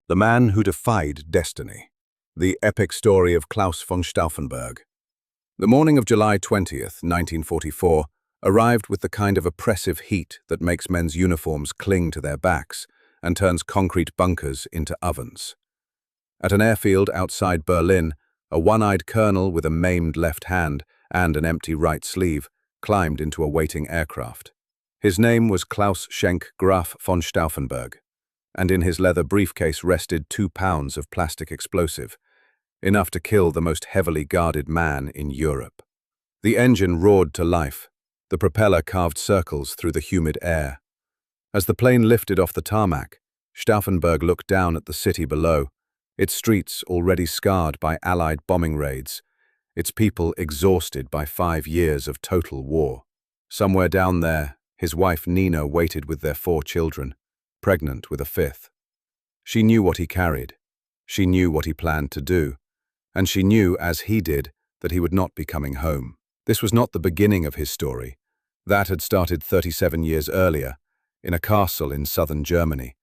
The Man Who Defied Destiny. The Epic Story of Claus von Stauffenberg. The morning of July 20th, 1944, arrived with the kind of oppressive heat that makes men's uniforms cling to their backs and turns concrete bunkers into ovens. At an airfield outside Berlin, a one-eyed colonel with a maimed left hand and an empty right sleeve climbed into a waiting aircraft. His name was Claus Graf von Stauffenberg, and in his leather briefcase rested 2 pounds of plastic explosive, enough to kill the most heavily guarded man in Europe. The engine roared to life. The propeller carved circles through the humid air. As the plane lifted off the tarmac, Stauffenberg looked down at the city below, its streets already scarred by Allied bombing raids, its people exhausted by 5 years of total war. Somewhere down there, his wife Nina waited with their 4 children, pregnant with a 5th. She knew what he carried. She knew what he planned to do. And she knew, as he did, that he would not be coming home. This was not the beginning of his story. That had started 37 years earlier, in a castle in southern Germany,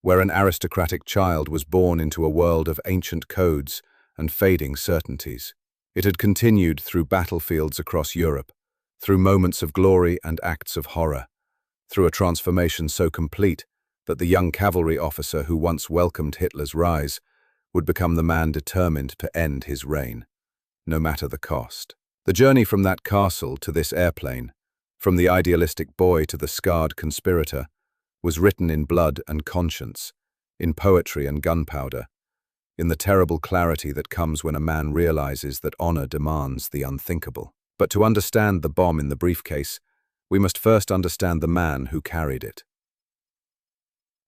where an aristocratic child was born into a world of ancient codes and fading certainties. It had continued through battlefields across Europe, through moments of glory and acts of horror, through a transformation so complete that the young cavalry officer who once welcomed Hitler's rise would become the man determined to end his reign, no matter the cost. The journey from that castle to this airplane, from the idealistic boy to the scarred conspirator, was written in blood and conscience, in poetry and gunpowder, in the terrible clarity that comes when a man realizes that honor demands the unthinkable. But to understand the bomb in the briefcase, we must first understand the man who carried it.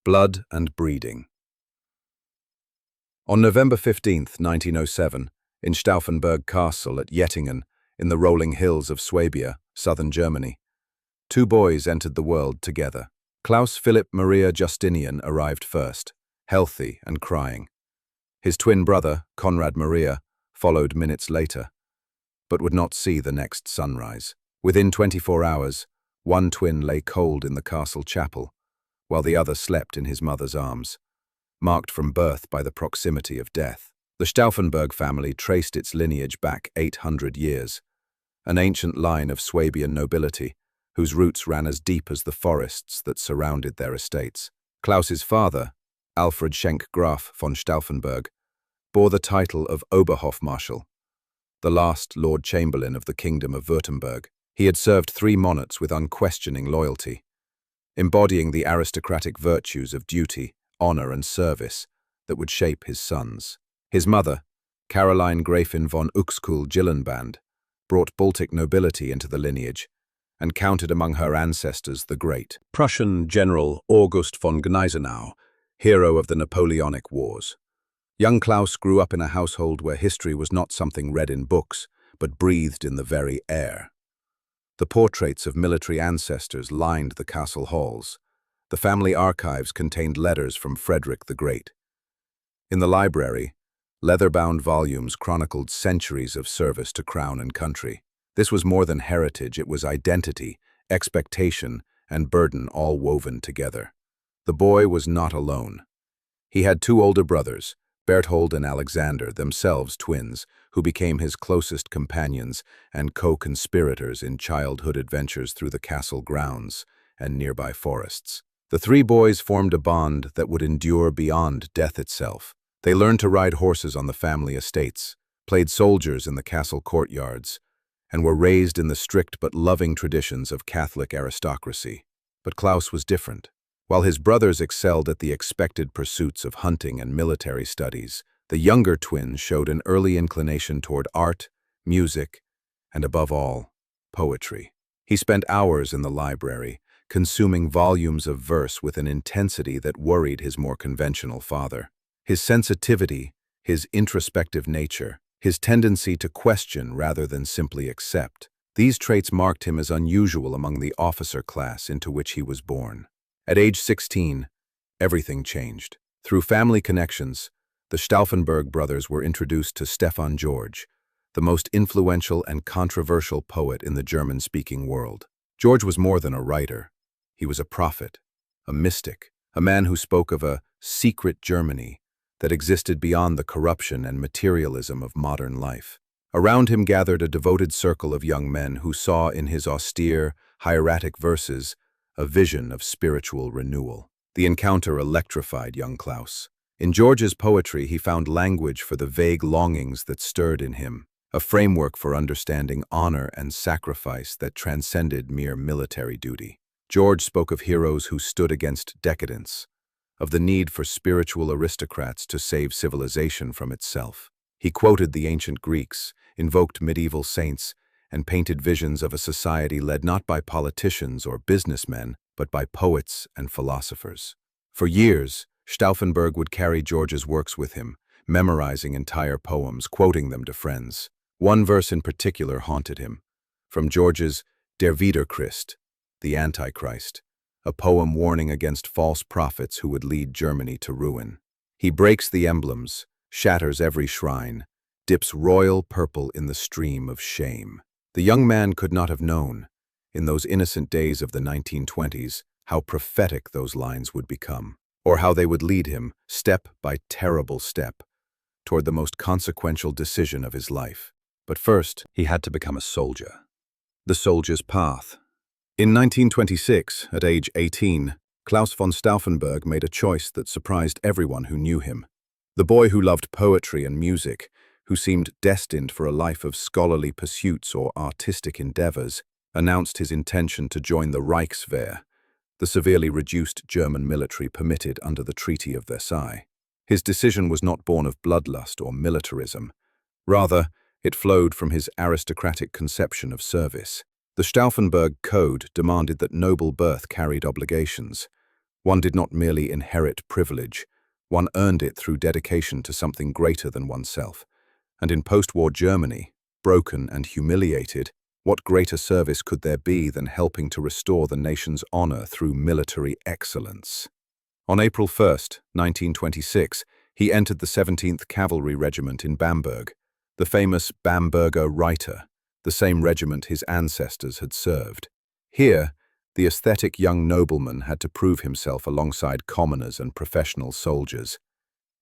Blood and breeding. On November 15th, 1907, in Stauffenberg Castle at Jettingen, in the rolling hills of Swabia, southern Germany, 2 boys entered the world together. Klaus Philipp Maria Justinian arrived first, healthy and crying. His twin brother, Konrad Maria, followed minutes later, but would not see the next sunrise. Within 24 hours, one twin lay cold in the castle chapel, while the other slept in his mother's arms, marked from birth by the proximity of death. The Stauffenberg family traced its lineage back 800 years, an ancient line of Swabian nobility, whose roots ran as deep as the forests that surrounded their estates. Klaus's father, Alfred Graf von Stauffenberg, bore the title of Oberhofmarschall, the last Lord Chamberlain of the Kingdom of Württemberg. He had served 3 monarchs with unquestioning loyalty, embodying the aristocratic virtues of duty, honor, and service that would shape his sons. His mother, Caroline Gräfin von Uexküll-Gyllenband, brought Baltic nobility into the lineage and counted among her ancestors the great Prussian General August von Gneisenau, hero of the Napoleonic Wars. Young Klaus grew up in a household where history was not something read in books, but breathed in the very air. The portraits of military ancestors lined the castle halls. The family archives contained letters from Frederick the Great. In the library, leather-bound volumes chronicled centuries of service to crown and country. This was more than heritage, it was identity, expectation, and burden all woven together. The boy was not alone. He had 2 older brothers, Berthold and Alexander, themselves twins, who became his closest companions and co-conspirators in childhood adventures through the castle grounds and nearby forests. The 3 boys formed a bond that would endure beyond death itself. They learned to ride horses on the family estates, played soldiers in the castle courtyards, and were raised in the strict but loving traditions of Catholic aristocracy. But Klaus was different. While his brothers excelled at the expected pursuits of hunting and military studies, the younger twin showed an early inclination toward art, music, and above all, poetry. He spent hours in the library, consuming volumes of verse with an intensity that worried his more conventional father. His sensitivity, his introspective nature, his tendency to question rather than simply accept, these traits marked him as unusual among the officer class into which he was born. At age 16, everything changed. Through family connections, the Stauffenberg brothers were introduced to Stefan George, the most influential and controversial poet in the German-speaking world. George was more than a writer. He was a prophet, a mystic, a man who spoke of a secret Germany that existed beyond the corruption and materialism of modern life. Around him gathered a devoted circle of young men who saw in his austere, hieratic verses a vision of spiritual renewal. The encounter electrified young Claus. In George's poetry, he found language for the vague longings that stirred in him, a framework for understanding honor and sacrifice that transcended mere military duty. George spoke of heroes who stood against decadence, of the need for spiritual aristocrats to save civilization from itself. He quoted the ancient Greeks, invoked medieval saints, and painted visions of a society led not by politicians or businessmen, but by poets and philosophers. For years, Stauffenberg would carry George's works with him, memorizing entire poems, quoting them to friends. One verse in particular haunted him, from George's Der Wiederchrist, the Antichrist, a poem warning against false prophets who would lead Germany to ruin. He breaks the emblems, shatters every shrine, dips royal purple in the stream of shame. The young man could not have known, in those innocent days of the 1920s, how prophetic those lines would become, or how they would lead him, step by terrible step, toward the most consequential decision of his life. But first, he had to become a soldier. The soldier's path. In 1926, at age 18, Claus von Stauffenberg made a choice that surprised everyone who knew him. The boy who loved poetry and music, who seemed destined for a life of scholarly pursuits or artistic endeavors, announced his intention to join the Reichswehr, the severely reduced German military permitted under the Treaty of Versailles. His decision was not born of bloodlust or militarism. Rather, it flowed from his aristocratic conception of service. The Stauffenberg Code demanded that noble birth carried obligations. One did not merely inherit privilege, one earned it through dedication to something greater than oneself. And in post-war Germany, broken and humiliated, what greater service could there be than helping to restore the nation's honor through military excellence? On April 1, 1926, he entered the 17th Cavalry Regiment in Bamberg, the famous Bamberger Reiter, the same regiment his ancestors had served. Here, the aesthetic young nobleman had to prove himself alongside commoners and professional soldiers.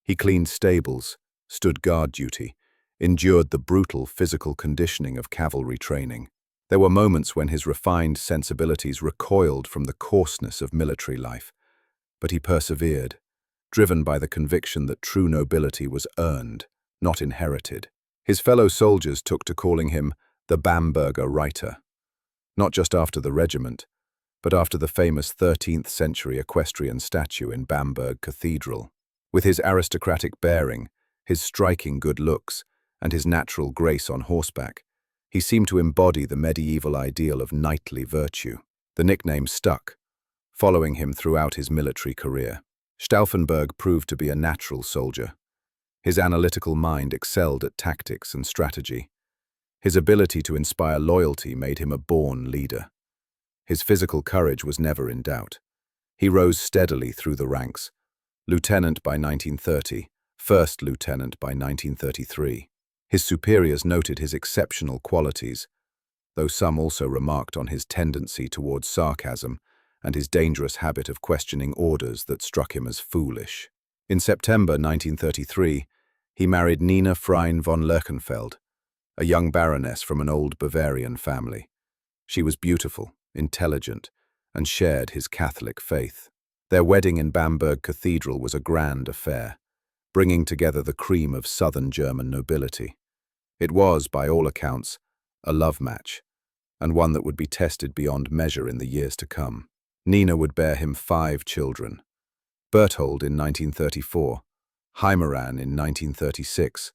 He cleaned stables, stood guard duty, endured the brutal physical conditioning of cavalry training. There were moments when his refined sensibilities recoiled from the coarseness of military life, but he persevered, driven by the conviction that true nobility was earned, not inherited. His fellow soldiers took to calling him the Bamberger Reiter, not just after the regiment, but after the famous 13th-century equestrian statue in Bamberg Cathedral. With his aristocratic bearing, his striking good looks, and his natural grace on horseback, he seemed to embody the medieval ideal of knightly virtue. The nickname stuck, following him throughout his military career. Stauffenberg proved to be a natural soldier. His analytical mind excelled at tactics and strategy. His ability to inspire loyalty made him a born leader. His physical courage was never in doubt. He rose steadily through the ranks, lieutenant by 1930, first lieutenant by 1933. His superiors noted his exceptional qualities, though some also remarked on his tendency towards sarcasm and his dangerous habit of questioning orders that struck him as foolish. In September 1933, he married Nina Frein von Lerchenfeld, a young baroness from an old Bavarian family. She was beautiful, intelligent, and shared his Catholic faith. Their wedding in Bamberg Cathedral was a grand affair, bringing together the cream of southern German nobility. It was, by all accounts, a love match, and one that would be tested beyond measure in the years to come. Nina would bear him 5 children: Berthold in 1934, Heimeran in 1936,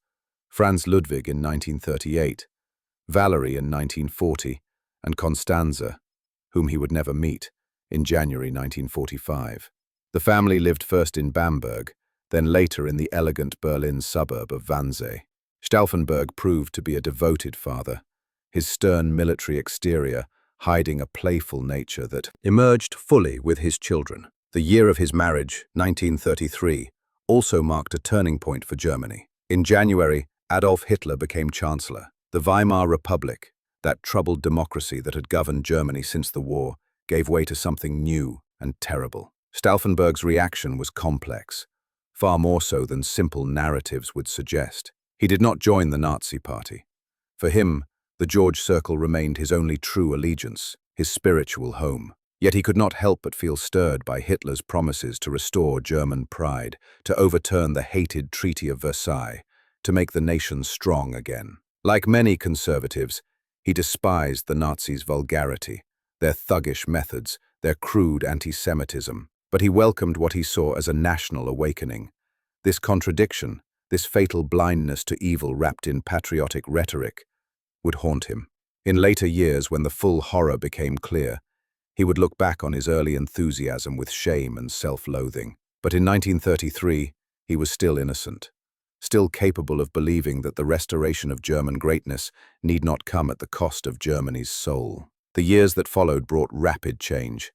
Franz Ludwig in 1938, Valerie in 1940, and Constanze, whom he would never meet, in January 1945. The family lived first in Bamberg, then later in the elegant Berlin suburb of Wannsee. Stauffenberg proved to be a devoted father, his stern military exterior hiding a playful nature that emerged fully with his children. The year of his marriage, 1933, also marked a turning point for Germany. In January, Adolf Hitler became Chancellor. The Weimar Republic, that troubled democracy that had governed Germany since the war, gave way to something new and terrible. Stauffenberg's reaction was complex. far more so than simple narratives would suggest. He did not join the Nazi Party. For him, the George Circle remained his only true allegiance, his spiritual home. Yet he could not help but feel stirred by Hitler's promises to restore German pride, to overturn the hated Treaty of Versailles, to make the nation strong again. Like many conservatives, he despised the Nazis' vulgarity, their thuggish methods, their crude anti-Semitism, but he welcomed what he saw as a national awakening. This contradiction, this fatal blindness to evil wrapped in patriotic rhetoric, would haunt him. In later years, when the full horror became clear, he would look back on his early enthusiasm with shame and self-loathing. But in 1933, he was still innocent, still capable of believing that the restoration of German greatness need not come at the cost of Germany's soul. The years that followed brought rapid change.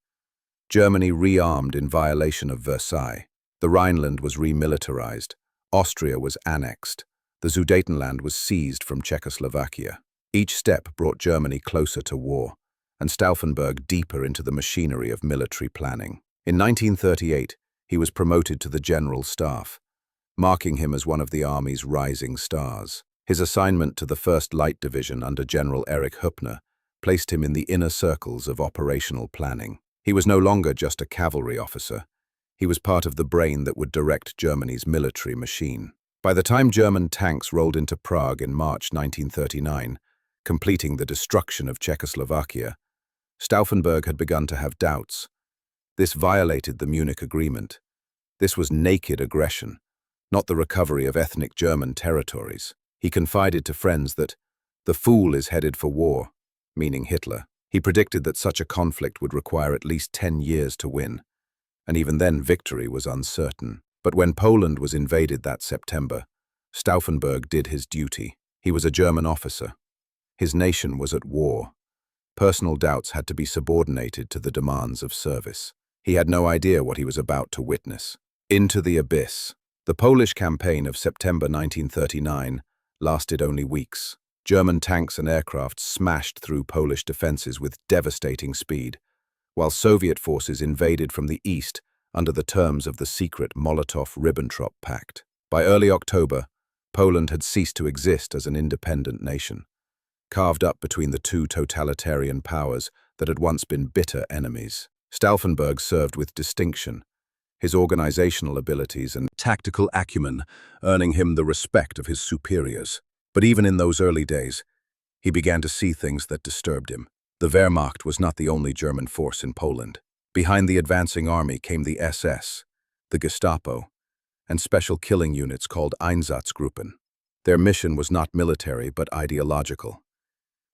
Germany rearmed in violation of Versailles. The Rhineland was remilitarized. Austria was annexed. The Sudetenland was seized from Czechoslovakia. Each step brought Germany closer to war, and Stauffenberg deeper into the machinery of military planning. In 1938, he was promoted to the General Staff, marking him as one of the Army's rising stars. His assignment to the 1st Light Division under General Erich Hübner placed him in the inner circles of operational planning. He was no longer just a cavalry officer. He was part of the brain that would direct Germany's military machine. By the time German tanks rolled into Prague in March 1939, completing the destruction of Czechoslovakia, Stauffenberg had begun to have doubts. This violated the Munich Agreement. This was naked aggression, not the recovery of ethnic German territories. He confided to friends that the fool is headed for war, meaning Hitler. He predicted that such a conflict would require at least 10 years to win, and even then victory was uncertain. But when Poland was invaded that September, Stauffenberg did his duty. He was a German officer. His nation was at war. Personal doubts had to be subordinated to the demands of service. He had no idea what he was about to witness. Into the abyss. The Polish campaign of September 1939 lasted only weeks. German tanks and aircraft smashed through Polish defenses with devastating speed, while Soviet forces invaded from the east under the terms of the secret Molotov-Ribbentrop Pact. By early October, Poland had ceased to exist as an independent nation, carved up between the two totalitarian powers that had once been bitter enemies. Stauffenberg served with distinction, his organizational abilities and tactical acumen earning him the respect of his superiors. But even in those early days, he began to see things that disturbed him. The Wehrmacht was not the only German force in Poland. Behind the advancing army came the SS, the Gestapo, and special killing units called Einsatzgruppen. Their mission was not military but ideological.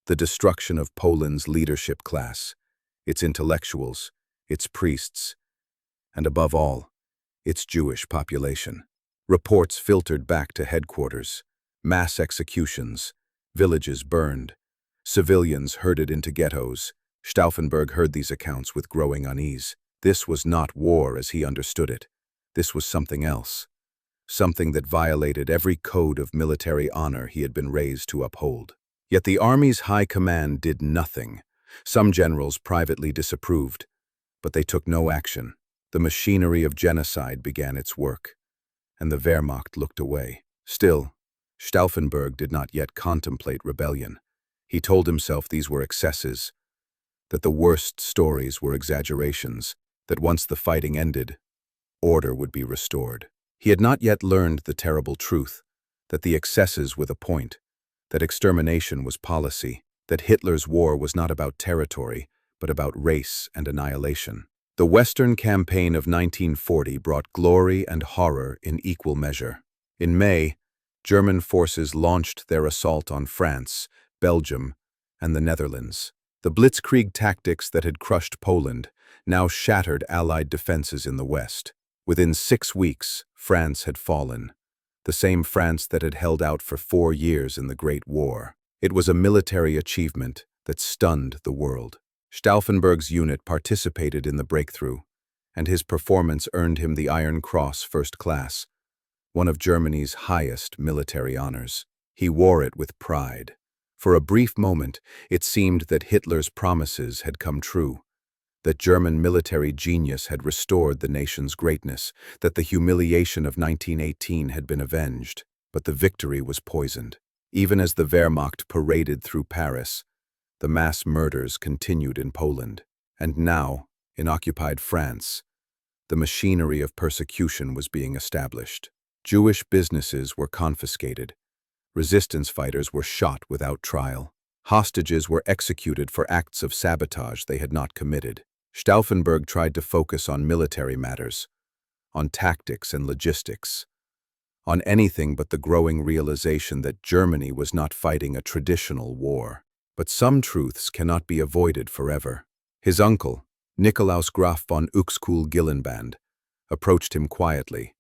The destruction of Poland's leadership class, its intellectuals, its priests, and above all, its Jewish population. Reports filtered back to headquarters, mass executions, villages burned, civilians herded into ghettos. Stauffenberg heard these accounts with growing unease. This was not war as he understood it. This was something else, something that violated every code of military honor he had been raised to uphold. Yet the army's high command did nothing. Some generals privately disapproved, but they took no action. The machinery of genocide began its work, and the Wehrmacht looked away. Still, Stauffenberg did not yet contemplate rebellion. He told himself these were excesses, that the worst stories were exaggerations, that once the fighting ended, order would be restored. He had not yet learned the terrible truth, that the excesses were the point, that extermination was policy, that Hitler's war was not about territory, but about race and annihilation. The Western campaign of 1940 brought glory and horror in equal measure. In May, German forces launched their assault on France, Belgium, and the Netherlands. The blitzkrieg tactics that had crushed Poland now shattered Allied defenses in the West. Within 6 weeks, France had fallen, the same France that had held out for 4 years in the Great War. It was a military achievement that stunned the world. Stauffenberg's unit participated in the breakthrough, and his performance earned him the Iron Cross First Class, one of Germany's highest military honors. He wore it with pride. For a brief moment, it seemed that Hitler's promises had come true. that German military genius had restored the nation's greatness, that the humiliation of 1918 had been avenged. But the victory was poisoned. Even as the Wehrmacht paraded through Paris, the mass murders continued in Poland. And now, in occupied France, the machinery of persecution was being established. Jewish businesses were confiscated. Resistance fighters were shot without trial. Hostages were executed for acts of sabotage they had not committed. Stauffenberg tried to focus on military matters, on tactics and logistics, on anything but the growing realization that Germany was not fighting a traditional war. But some truths cannot be avoided forever. His uncle, Nikolaus Graf von Uexküll-Gyllenband, approached him quietly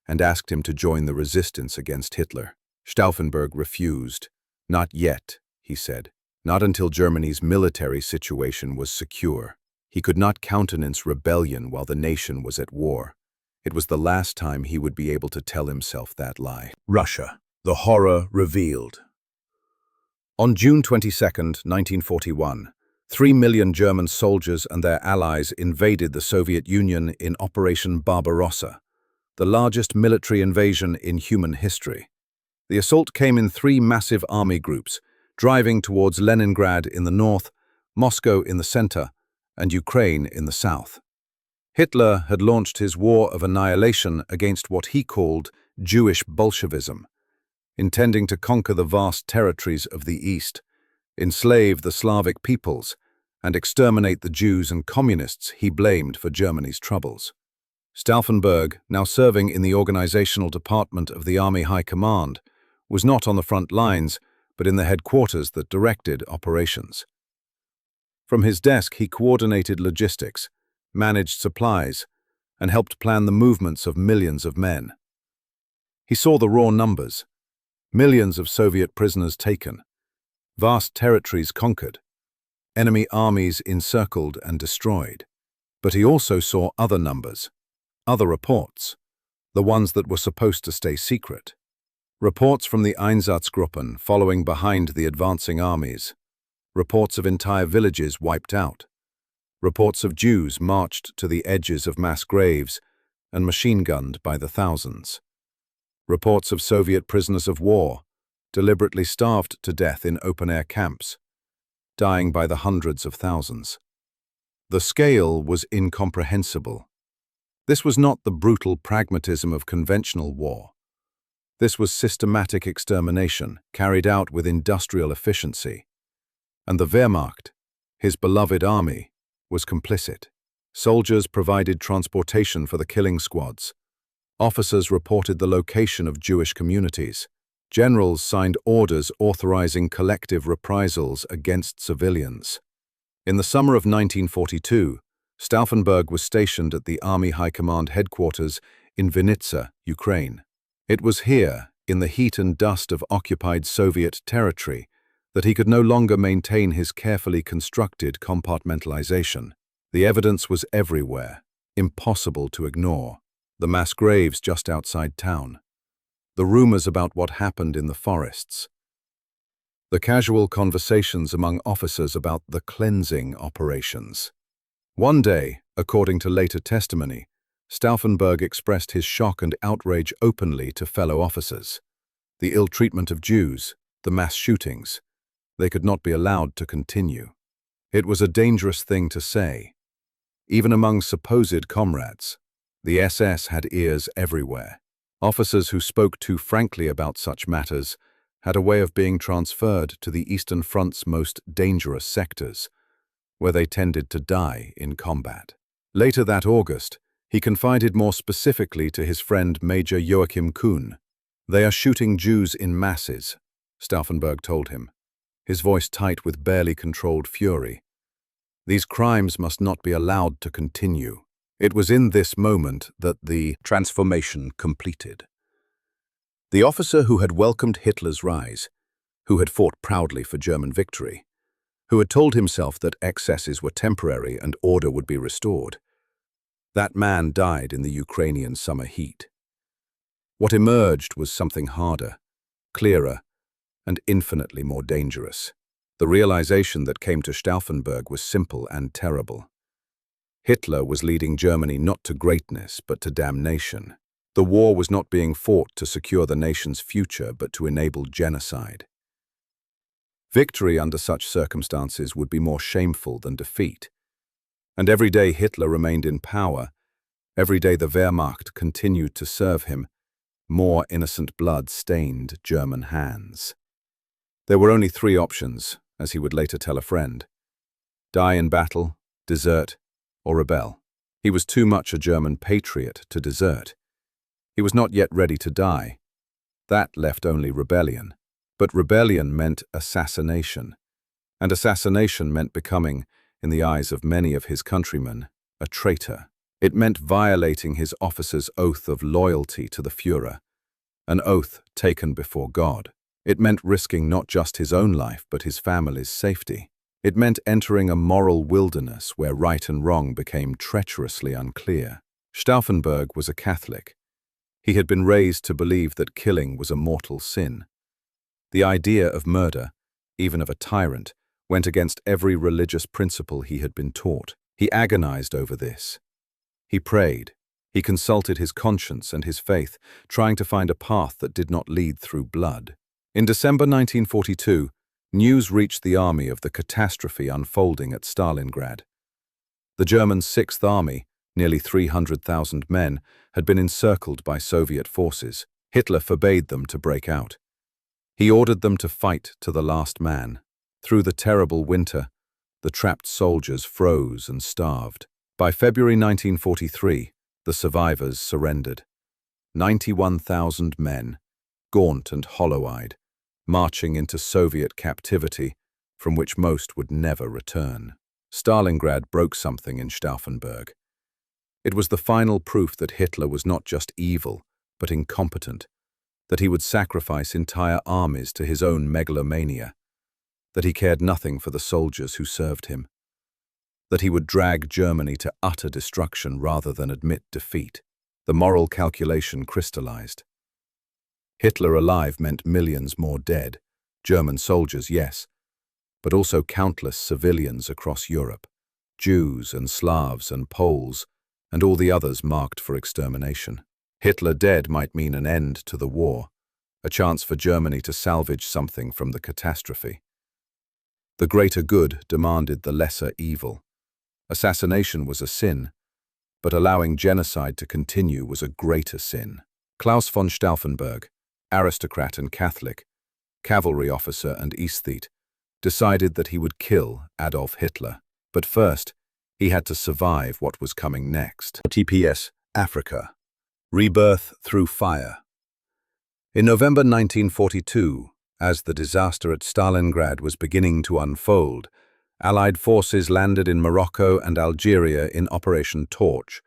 and asked him to join the resistance against Hitler. Stauffenberg refused. "Not yet," he said. "Not until Germany's military situation was secure." He could not countenance rebellion while the nation was at war. It was the last time he would be able to tell himself that lie. Russia, the horror revealed. On June 22, 1941, 3 million German soldiers and their allies invaded the Soviet Union in Operation Barbarossa, the largest military invasion in human history. The assault came in 3 massive army groups, driving towards Leningrad in the north, Moscow in the center, and Ukraine in the south. Hitler had launched his war of annihilation against what he called Jewish Bolshevism, intending to conquer the vast territories of the East, enslave the Slavic peoples, and exterminate the Jews and communists he blamed for Germany's troubles. Stauffenberg, now serving in the organizational department of the Army High Command, was not on the front lines, but in the headquarters that directed operations. From his desk, he coordinated logistics, managed supplies, and helped plan the movements of millions of men. He saw the raw numbers: millions of Soviet prisoners taken, vast territories conquered, enemy armies encircled and destroyed. But he also saw other numbers, other reports, the ones that were supposed to stay secret. Reports from the Einsatzgruppen following behind the advancing armies. Reports of entire villages wiped out. Reports of Jews marched to the edges of mass graves and machine-gunned by the thousands. Reports of Soviet prisoners of war, deliberately starved to death in open-air camps, dying by the hundreds of thousands. The scale was incomprehensible. This was not the brutal pragmatism of conventional war. This was systematic extermination carried out with industrial efficiency. And the Wehrmacht, his beloved army, was complicit. Soldiers provided transportation for the killing squads. Officers reported the location of Jewish communities. Generals signed orders authorizing collective reprisals against civilians. In the summer of 1942, Stauffenberg was stationed at the Army High Command headquarters in Vinnytsia, Ukraine. It was here, in the heat and dust of occupied Soviet territory, that he could no longer maintain his carefully constructed compartmentalization. The evidence was everywhere, impossible to ignore. The mass graves just outside town. The rumors about what happened in the forests. The casual conversations among officers about the cleansing operations. One day, according to later testimony, Stauffenberg expressed his shock and outrage openly to fellow officers. The ill treatment of Jews, the mass shootings, they could not be allowed to continue. It was a dangerous thing to say. Even among supposed comrades, the SS had ears everywhere. Officers who spoke too frankly about such matters had a way of being transferred to the Eastern Front's most dangerous sectors, where they tended to die in combat. Later that August, he confided more specifically to his friend Major Joachim Kuhn. "They are shooting Jews in masses," Stauffenberg told him, his voice tight with barely controlled fury. "These crimes must not be allowed to continue." It was in this moment that the transformation completed. The officer who had welcomed Hitler's rise, who had fought proudly for German victory, who had told himself that excesses were temporary and order would be restored, that man died in the Ukrainian summer heat. What emerged was something harder, clearer, and infinitely more dangerous. The realization that came to Stauffenberg was simple and terrible. Hitler was leading Germany not to greatness, but to damnation. The war was not being fought to secure the nation's future, but to enable genocide. Victory under such circumstances would be more shameful than defeat. And every day Hitler remained in power, every day the Wehrmacht continued to serve him, more innocent blood stained German hands. There were only three options, as he would later tell a friend: die in battle, desert, or rebel. He was too much a German patriot to desert. He was not yet ready to die. That left only rebellion. But rebellion meant assassination, and assassination meant becoming, in the eyes of many of his countrymen, a traitor. It meant violating his officer's oath of loyalty to the Führer, an oath taken before God. It meant risking not just his own life, but his family's safety. It meant entering a moral wilderness where right and wrong became treacherously unclear. Stauffenberg was a Catholic. He had been raised to believe that killing was a mortal sin. The idea of murder, even of a tyrant, went against every religious principle he had been taught. He agonized over this. He prayed. He consulted his conscience and his faith, trying to find a path that did not lead through blood. In December 1942, news reached the army of the catastrophe unfolding at Stalingrad. The German Sixth Army, nearly 300,000 men, had been encircled by Soviet forces. Hitler forbade them to break out. He ordered them to fight to the last man. Through the terrible winter, the trapped soldiers froze and starved. By February 1943, the survivors surrendered. 91,000 men, gaunt and hollow-eyed, marching into Soviet captivity, from which most would never return. Stalingrad broke something in Stauffenberg. It was the final proof that Hitler was not just evil, but incompetent, that he would sacrifice entire armies to his own megalomania, that he cared nothing for the soldiers who served him, that he would drag Germany to utter destruction rather than admit defeat. The moral calculation crystallized. Hitler alive meant millions more dead, German soldiers, yes, but also countless civilians across Europe, Jews and Slavs and Poles, and all the others marked for extermination. Hitler dead might mean an end to the war, a chance for Germany to salvage something from the catastrophe. The greater good demanded the lesser evil. Assassination was a sin, but allowing genocide to continue was a greater sin. Claus von Stauffenberg, aristocrat and Catholic, cavalry officer and aesthete, decided that he would kill Adolf Hitler. But first, he had to survive what was coming next. TPS Africa. Rebirth through fire. In November 1942, as the disaster at Stalingrad was beginning to unfold, Allied forces landed in Morocco and Algeria in Operation Torch.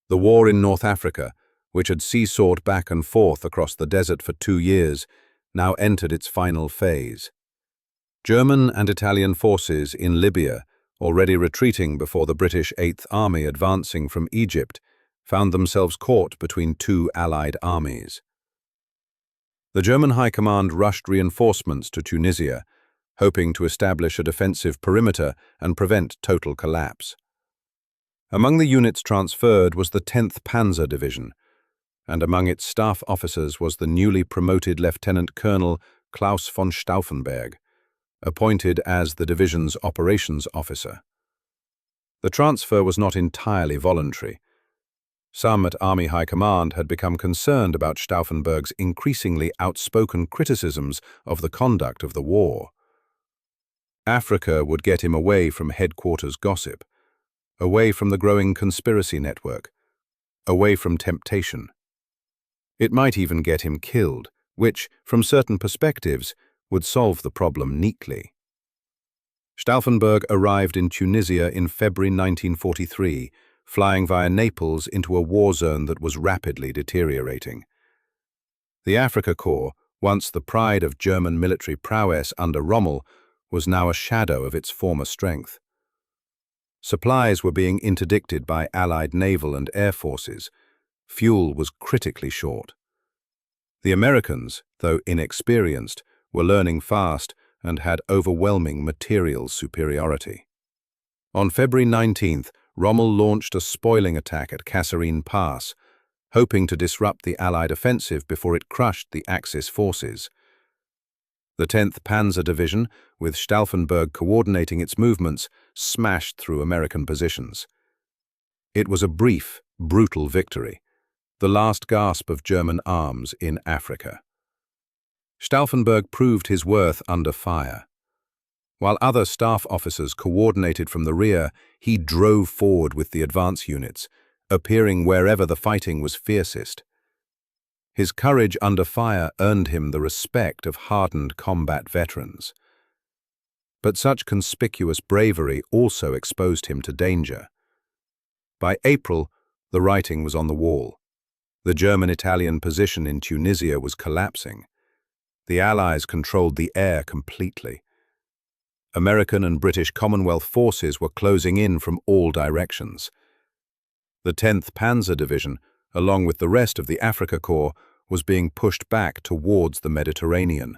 The war in North Africa, which had seesawed back and forth across the desert for 2 years, now entered its final phase. German and Italian forces in Libya, already retreating before the British Eighth Army advancing from Egypt, found themselves caught between two Allied armies. The German High Command rushed reinforcements to Tunisia, hoping to establish a defensive perimeter and prevent total collapse. Among the units transferred was the 10th Panzer Division, and among its staff officers was the newly promoted Lieutenant Colonel Claus von Stauffenberg, appointed as the division's operations officer. The transfer was not entirely voluntary. Some at Army High Command had become concerned about Stauffenberg's increasingly outspoken criticisms of the conduct of the war. Africa would get him away from headquarters gossip, away from the growing conspiracy network, away from temptation. It might even get him killed, which, from certain perspectives, would solve the problem neatly. Stauffenberg arrived in Tunisia in February 1943, flying via Naples into a war zone that was rapidly deteriorating. The Africa Corps, once the pride of German military prowess under Rommel, was now a shadow of its former strength. Supplies were being interdicted by Allied naval and air forces. Fuel was critically short. The Americans, though inexperienced, were learning fast and had overwhelming material superiority. On February 19th, Rommel launched a spoiling attack at Kasserine Pass, hoping to disrupt the Allied offensive before it crushed the Axis forces. The 10th Panzer Division, with Stauffenberg coordinating its movements, smashed through American positions. It was a brief, brutal victory, the last gasp of German arms in Africa. Stauffenberg proved his worth under fire. While other staff officers coordinated from the rear, he drove forward with the advance units, appearing wherever the fighting was fiercest. His courage under fire earned him the respect of hardened combat veterans. But such conspicuous bravery also exposed him to danger. By April, the writing was on the wall. The German-Italian position in Tunisia was collapsing. The Allies controlled the air completely. American and British Commonwealth forces were closing in from all directions. The 10th Panzer Division, along with the rest of the Afrika Korps, was being pushed back towards the Mediterranean,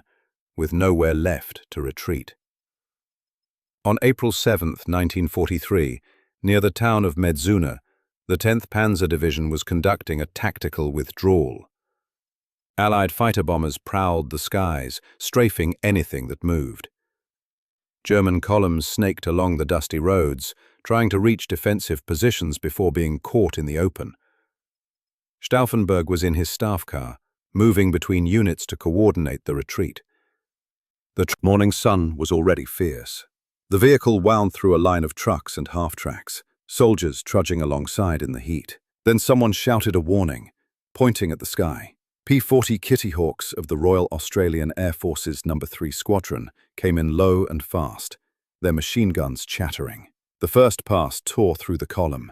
with nowhere left to retreat. On April 7, 1943, near the town of Medzuna, the 10th Panzer Division was conducting a tactical withdrawal. Allied fighter bombers prowled the skies, strafing anything that moved. German columns snaked along the dusty roads, trying to reach defensive positions before being caught in the open. Stauffenberg was in his staff car, moving between units to coordinate the retreat. The morning sun was already fierce. The vehicle wound through a line of trucks and half-tracks, soldiers trudging alongside in the heat. Then someone shouted a warning, pointing at the sky. P-40 Kitty Hawks of the Royal Australian Air Force's No. 3 Squadron came in low and fast, their machine guns chattering. The first pass tore through the column.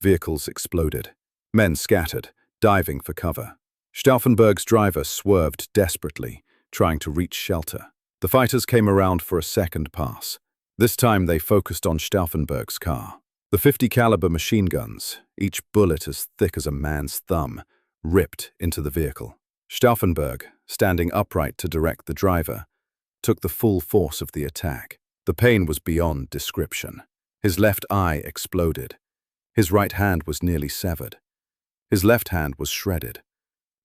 Vehicles exploded. Men scattered, diving for cover. Stauffenberg's driver swerved desperately, trying to reach shelter. The fighters came around for a second pass. This time they focused on Stauffenberg's car. The 50 caliber machine guns, each bullet as thick as a man's thumb, ripped into the vehicle. Stauffenberg, standing upright to direct the driver, took the full force of the attack. The pain was beyond description. His left eye exploded. His right hand was nearly severed. His left hand was shredded,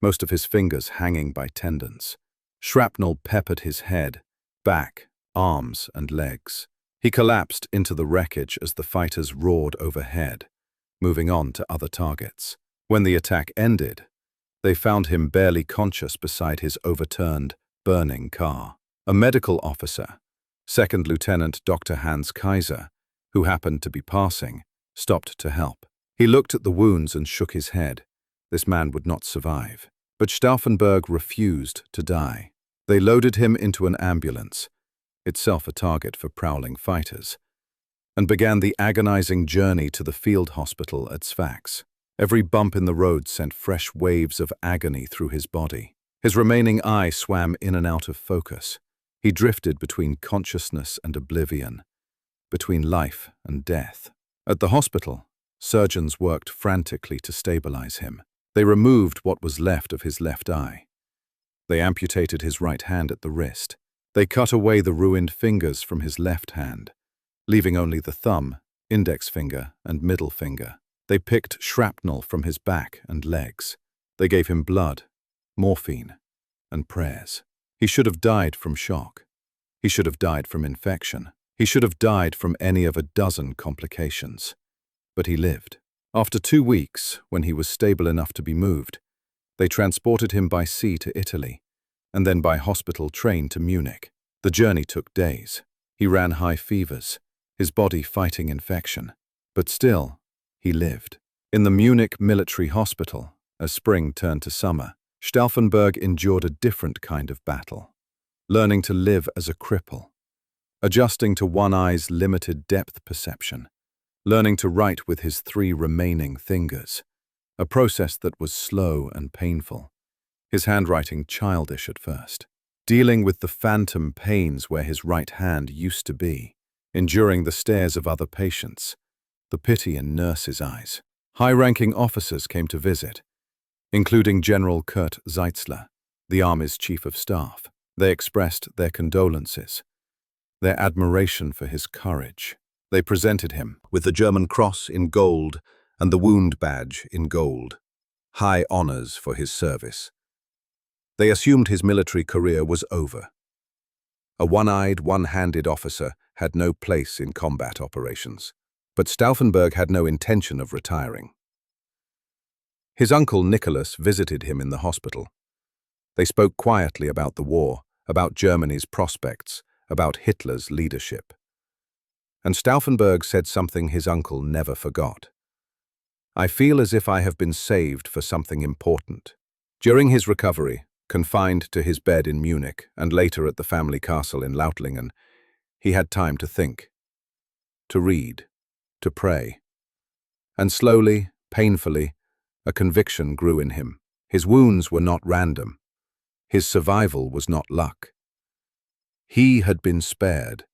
most of his fingers hanging by tendons. Shrapnel peppered his head, back, arms, and legs. He collapsed into the wreckage as the fighters roared overhead, moving on to other targets. When the attack ended, they found him barely conscious beside his overturned, burning car. A medical officer, Second Lieutenant Dr. Hans Kaiser, who happened to be passing, stopped to help. He looked at the wounds and shook his head. This man would not survive. But Stauffenberg refused to die. They loaded him into an ambulance, itself a target for prowling fighters, and began the agonizing journey to the field hospital at Sfax. Every bump in the road sent fresh waves of agony through his body. His remaining eye swam in and out of focus. He drifted between consciousness and oblivion, between life and death. At the hospital, surgeons worked frantically to stabilize him. They removed what was left of his left eye. They amputated his right hand at the wrist. They cut away the ruined fingers from his left hand, leaving only the thumb, index finger, and middle finger. They picked shrapnel from his back and legs. They gave him blood, morphine, and prayers. He should have died from shock. He should have died from infection. He should have died from any of a dozen complications. But he lived. After 2 weeks, when he was stable enough to be moved, they transported him by sea to Italy, and then by hospital train to Munich. The journey took days. He ran high fevers, his body fighting infection. But still, he lived. In the Munich military hospital, as spring turned to summer, Stauffenberg endured a different kind of battle, learning to live as a cripple, adjusting to one eye's limited depth perception, learning to write with his 3 remaining fingers, a process that was slow and painful, his handwriting childish at first, dealing with the phantom pains where his right hand used to be, enduring the stares of other patients, the pity in nurses' eyes. High-ranking officers came to visit, including General Kurt Zeitzler, the Army's chief of staff. They expressed their condolences, their admiration for his courage. They presented him with the German cross in gold and the wound badge in gold, high honors for his service. They assumed his military career was over. A one-eyed, one-handed officer had no place in combat operations, but Stauffenberg had no intention of retiring. His uncle Nicholas visited him in the hospital. They spoke quietly about the war, about Germany's prospects, about Hitler's leadership. And Stauffenberg said something his uncle never forgot. "I feel as if I have been saved for something important." During his recovery, confined to his bed in Munich and later at the family castle in Lautlingen, he had time to think, to read, to pray. And slowly, painfully, a conviction grew in him. His wounds were not random. His survival was not luck. He had been spared,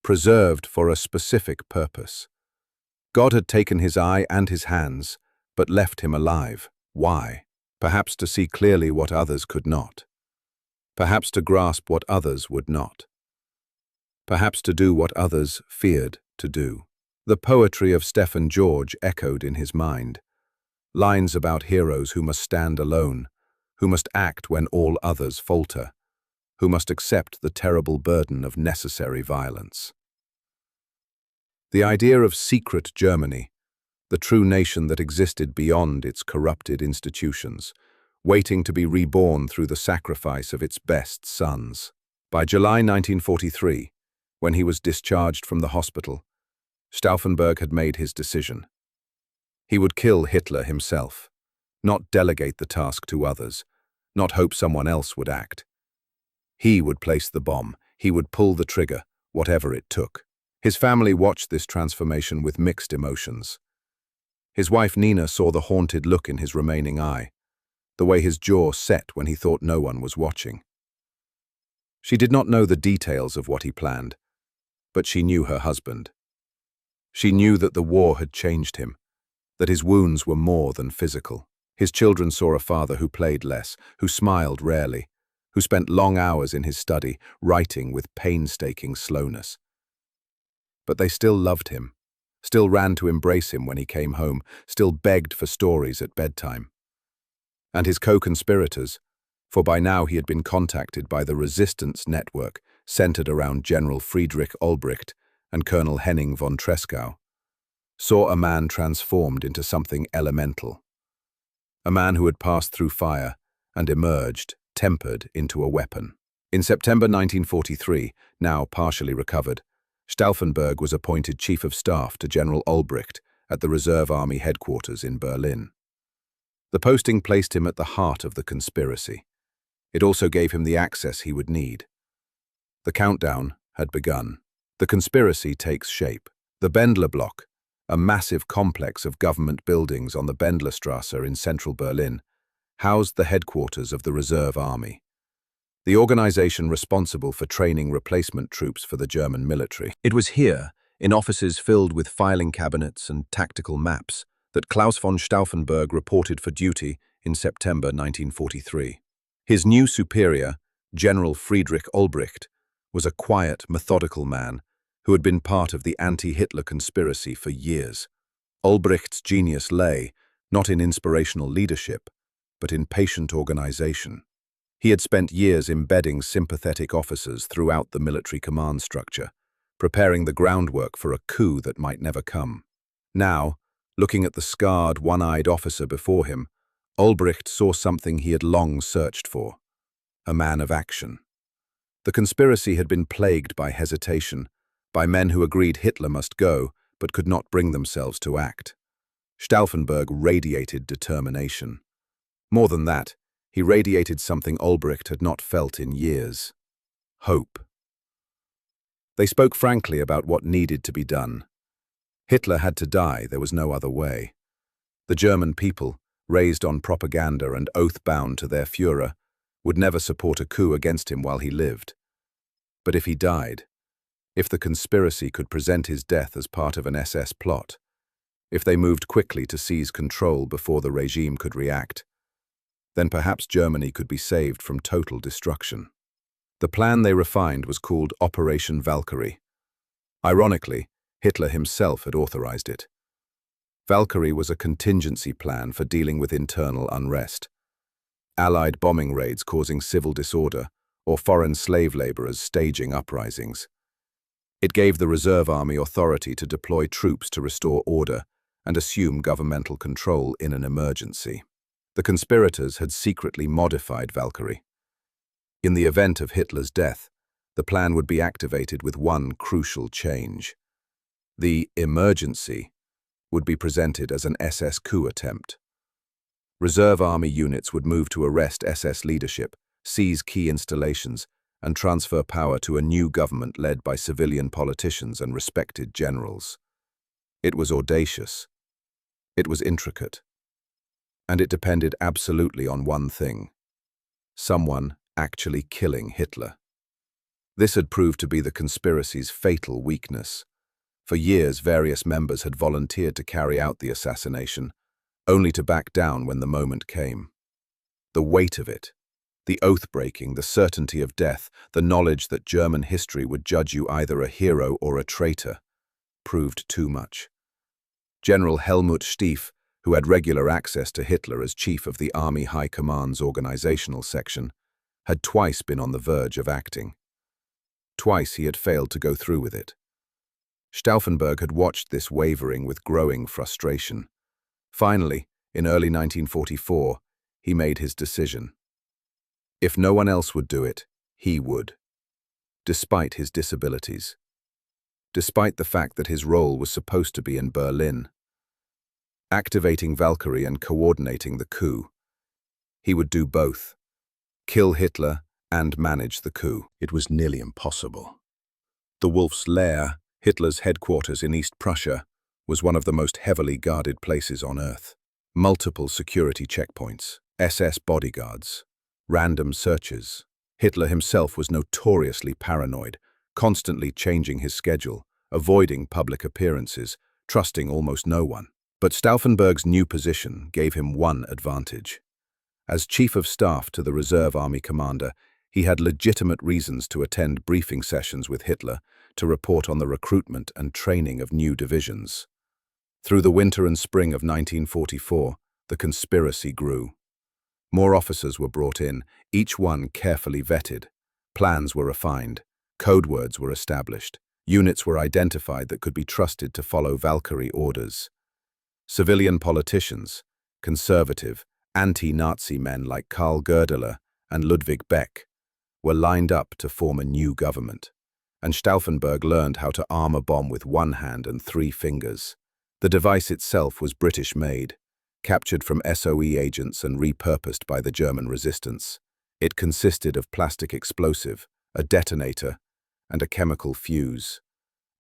preserved for a specific purpose. God had taken his eye and his hands, but left him alive. Why? Perhaps to see clearly what others could not. Perhaps to grasp what others would not. Perhaps to do what others feared to do. The poetry of Stefan George echoed in his mind. Lines about heroes who must stand alone, who must act when all others falter, who must accept the terrible burden of necessary violence. The idea of secret Germany, the true nation that existed beyond its corrupted institutions, waiting to be reborn through the sacrifice of its best sons. By July 1943, when he was discharged from the hospital, Stauffenberg had made his decision. He would kill Hitler himself, not delegate the task to others, not hope someone else would act. He would place the bomb, he would pull the trigger, whatever it took. His family watched this transformation with mixed emotions. His wife Nina saw the haunted look in his remaining eye, the way his jaw set when he thought no one was watching. She did not know the details of what he planned, but she knew her husband. She knew that the war had changed him, that his wounds were more than physical. His children saw a father who played less, who smiled rarely, who spent long hours in his study, writing with painstaking slowness. But they still loved him, still ran to embrace him when he came home, still begged for stories at bedtime. And his co-conspirators, for by now he had been contacted by the resistance network centered around General Friedrich Olbricht and Colonel Henning von Tresckow, saw a man transformed into something elemental. A man who had passed through fire and emerged, tempered into a weapon. In September 1943, now partially recovered, Stauffenberg was appointed Chief of Staff to General Olbricht at the Reserve Army headquarters in Berlin. The posting placed him at the heart of the conspiracy. It also gave him the access he would need. The countdown had begun. The conspiracy takes shape. The Bendler Block, a massive complex of government buildings on the Bendlerstrasse in central Berlin, housed the headquarters of the Reserve Army, the organization responsible for training replacement troops for the German military. It was here, in offices filled with filing cabinets and tactical maps, that Claus von Stauffenberg reported for duty in September 1943. His new superior, General Friedrich Olbricht, was a quiet, methodical man who had been part of the anti-Hitler conspiracy for years. Olbricht's genius lay, not in inspirational leadership, but in patient organization. He had spent years embedding sympathetic officers throughout the military command structure, preparing the groundwork for a coup that might never come. Now, looking at the scarred, one-eyed officer before him, Olbricht saw something he had long searched for: a man of action. The conspiracy had been plagued by hesitation, by men who agreed Hitler must go, but could not bring themselves to act. Stauffenberg radiated determination. More than that, he radiated something Olbricht had not felt in years: hope. They spoke frankly about what needed to be done. Hitler had to die, there was no other way. The German people, raised on propaganda and oath-bound to their Führer, would never support a coup against him while he lived. But if he died, if the conspiracy could present his death as part of an SS plot, if they moved quickly to seize control before the regime could react, then perhaps Germany could be saved from total destruction. The plan they refined was called Operation Valkyrie. Ironically, Hitler himself had authorized it. Valkyrie was a contingency plan for dealing with internal unrest. Allied bombing raids causing civil disorder, or foreign slave laborers staging uprisings. It gave the Reserve Army authority to deploy troops to restore order and assume governmental control in an emergency. The conspirators had secretly modified Valkyrie. In the event of Hitler's death, the plan would be activated with one crucial change. The emergency would be presented as an SS coup attempt. Reserve Army units would move to arrest SS leadership, seize key installations, and transfer power to a new government led by civilian politicians and respected generals. It was audacious. It was intricate. And it depended absolutely on one thing: someone actually killing Hitler. This had proved to be the conspiracy's fatal weakness. For years, various members had volunteered to carry out the assassination, only to back down when the moment came. The weight of it, the oath-breaking, the certainty of death, the knowledge that German history would judge you either a hero or a traitor, proved too much. General Helmut Stief, who had regular access to Hitler as chief of the Army High Command's organizational section, had twice been on the verge of acting. Twice he had failed to go through with it. Stauffenberg had watched this wavering with growing frustration. Finally, in early 1944, he made his decision. If no one else would do it, he would. Despite his disabilities. Despite the fact that his role was supposed to be in Berlin. Activating Valkyrie and coordinating the coup. He would do both. Kill Hitler and manage the coup. It was nearly impossible. The Wolf's Lair, Hitler's headquarters in East Prussia, was one of the most heavily guarded places on Earth. Multiple security checkpoints, SS bodyguards, random searches. Hitler himself was notoriously paranoid, constantly changing his schedule, avoiding public appearances, trusting almost no one. But Stauffenberg's new position gave him one advantage. As Chief of Staff to the Reserve Army commander, he had legitimate reasons to attend briefing sessions with Hitler to report on the recruitment and training of new divisions. Through the winter and spring of 1944, the conspiracy grew. More officers were brought in, each one carefully vetted. Plans were refined, code words were established, units were identified that could be trusted to follow Valkyrie orders. Civilian politicians, conservative, anti-Nazi men like Karl Goerdeler and Ludwig Beck, were lined up to form a new government, and Stauffenberg learned how to arm a bomb with one hand and 3 fingers. The device itself was British-made, captured from SOE agents and repurposed by the German resistance. It consisted of plastic explosive, a detonator, and a chemical fuse.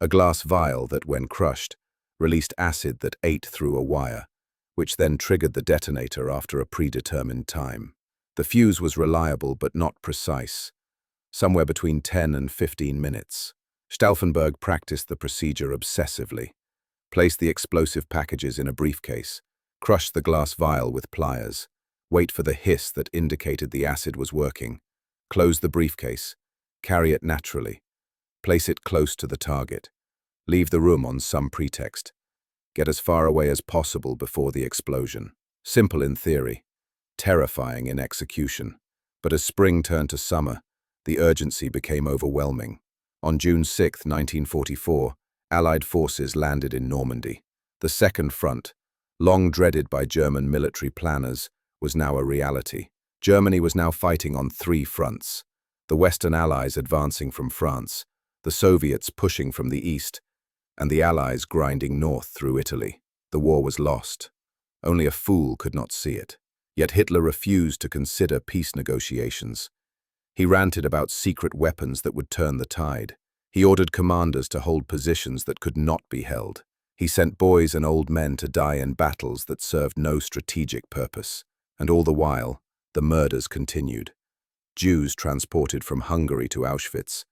A glass vial that, when crushed, released acid that ate through a wire, which then triggered the detonator after a predetermined time. The fuse was reliable but not precise, somewhere between 10 and 15 minutes. Stauffenberg practiced the procedure obsessively. Placed the explosive packages in a briefcase, crushed the glass vial with pliers, wait for the hiss that indicated the acid was working, close the briefcase, carry it naturally, place it close to the target, leave the room on some pretext, get as far away as possible before the explosion. Simple in theory, terrifying in execution. But as spring turned to summer, the urgency became overwhelming. On June 6, 1944, Allied forces landed in Normandy. The Second Front, long dreaded by German military planners, was now a reality. Germany was now fighting on 3 fronts. The Western Allies advancing from France, the Soviets pushing from the east, and the Allies grinding north through Italy. The war was lost. Only a fool could not see it. Yet Hitler refused to consider peace negotiations. He ranted about secret weapons that would turn the tide. He ordered commanders to hold positions that could not be held. He sent boys and old men to die in battles that served no strategic purpose. And all the while, the murders continued. Jews transported from Hungary to Auschwitz,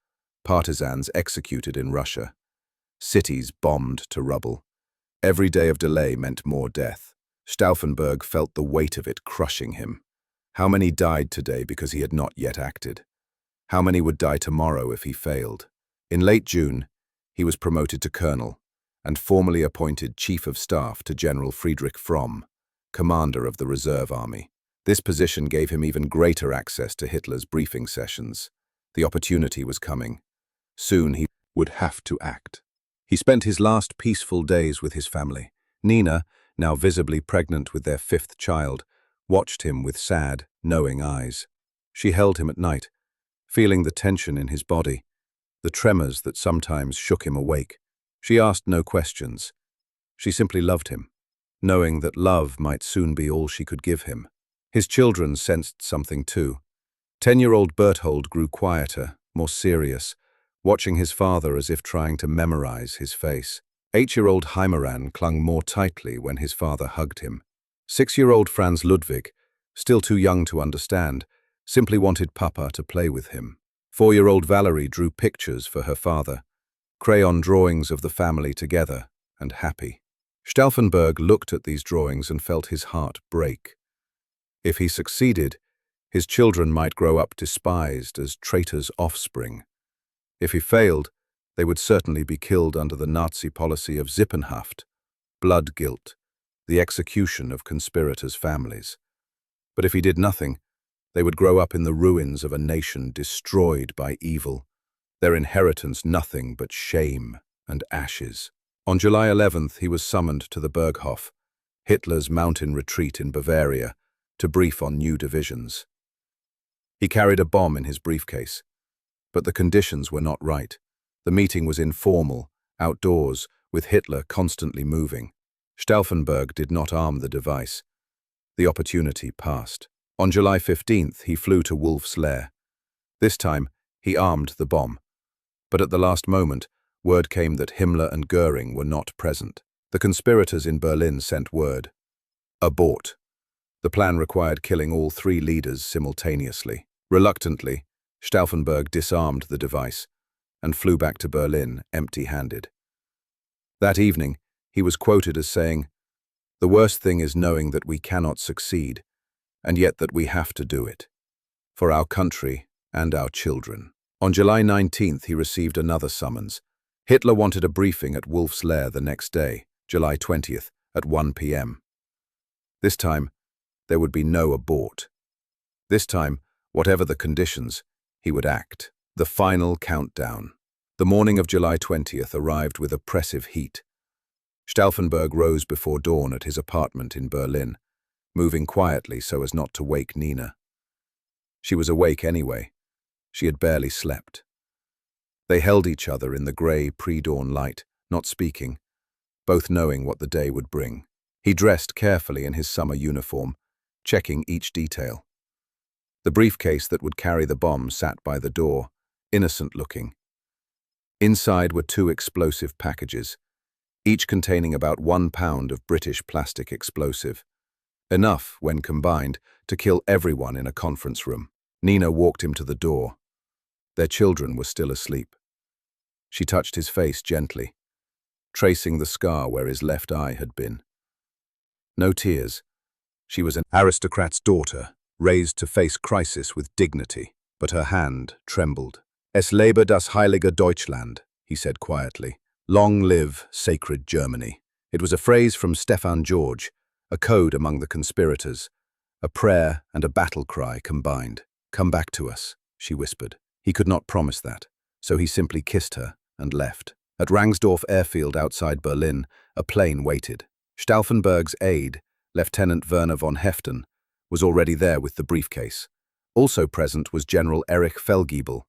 partisans executed in Russia, cities bombed to rubble. Every day of delay meant more death. Stauffenberg felt the weight of it crushing him. How many died today because he had not yet acted? How many would die tomorrow if he failed? In late June, he was promoted to colonel, and formally appointed Chief of Staff to General Friedrich Fromm, commander of the Reserve Army. This position gave him even greater access to Hitler's briefing sessions. The opportunity was coming. Soon he would have to act. He spent his last peaceful days with his family. Nina, now visibly pregnant with their fifth child, watched him with sad, knowing eyes. She held him at night, feeling the tension in his body, the tremors that sometimes shook him awake. She asked no questions. She simply loved him, knowing that love might soon be all she could give him. His children sensed something too. 10-year-old Berthold grew quieter, more serious, watching his father as if trying to memorize his face. 8-year-old Heimeran clung more tightly when his father hugged him. 6-year-old Franz Ludwig, still too young to understand, simply wanted Papa to play with him. 4-year-old Valerie drew pictures for her father, crayon drawings of the family together and happy. Stauffenberg looked at these drawings and felt his heart break. If he succeeded, his children might grow up despised as traitors' offspring. If he failed, they would certainly be killed under the Nazi policy of Sippenhaft, blood guilt, the execution of conspirators' families. But if he did nothing, they would grow up in the ruins of a nation destroyed by evil, their inheritance nothing but shame and ashes. On July 11th, he was summoned to the Berghof, Hitler's mountain retreat in Bavaria, to brief on new divisions. He carried a bomb in his briefcase, but the conditions were not right. The meeting was informal, outdoors, with Hitler constantly moving. Stauffenberg did not arm the device. The opportunity passed. On July 15th, he flew to Wolf's lair. This time, he armed the bomb. But at the last moment, word came that Himmler and Goering were not present. The conspirators in Berlin sent word. Abort. The plan required killing all 3 leaders simultaneously. Reluctantly, Stauffenberg disarmed the device and flew back to Berlin empty-handed. That evening, he was quoted as saying, "The worst thing is knowing that we cannot succeed, and yet that we have to do it, for our country and our children." On July 19th, he received another summons. Hitler wanted a briefing at Wolf's lair the next day, July 20th, at 1 p.m. This time, there would be no abort. This time, whatever the conditions, he would act. The final countdown. The morning of July 20th arrived with oppressive heat. Stauffenberg rose before dawn at his apartment in Berlin, moving quietly so as not to wake Nina. She was awake anyway. She had barely slept. They held each other in the grey pre-dawn light, not speaking, both knowing what the day would bring. He dressed carefully in his summer uniform, checking each detail. The briefcase that would carry the bomb sat by the door, innocent-looking. Inside were 2 explosive packages, each containing about 1 pound of British plastic explosive. Enough, when combined, to kill everyone in a conference room. Nina walked him to the door. Their children were still asleep. She touched his face gently, tracing the scar where his left eye had been. No tears. She was an aristocrat's daughter, raised to face crisis with dignity, but her hand trembled. "Es lebe das heilige Deutschland," he said quietly. "Long live sacred Germany." It was a phrase from Stefan George, a code among the conspirators, a prayer and a battle cry combined. "Come back to us," she whispered. He could not promise that, so he simply kissed her and left. At Rangsdorf airfield outside Berlin, a plane waited. Stauffenberg's aide, Lieutenant Werner von Heften, was already there with the briefcase. Also present was General Erich Feldgiebel,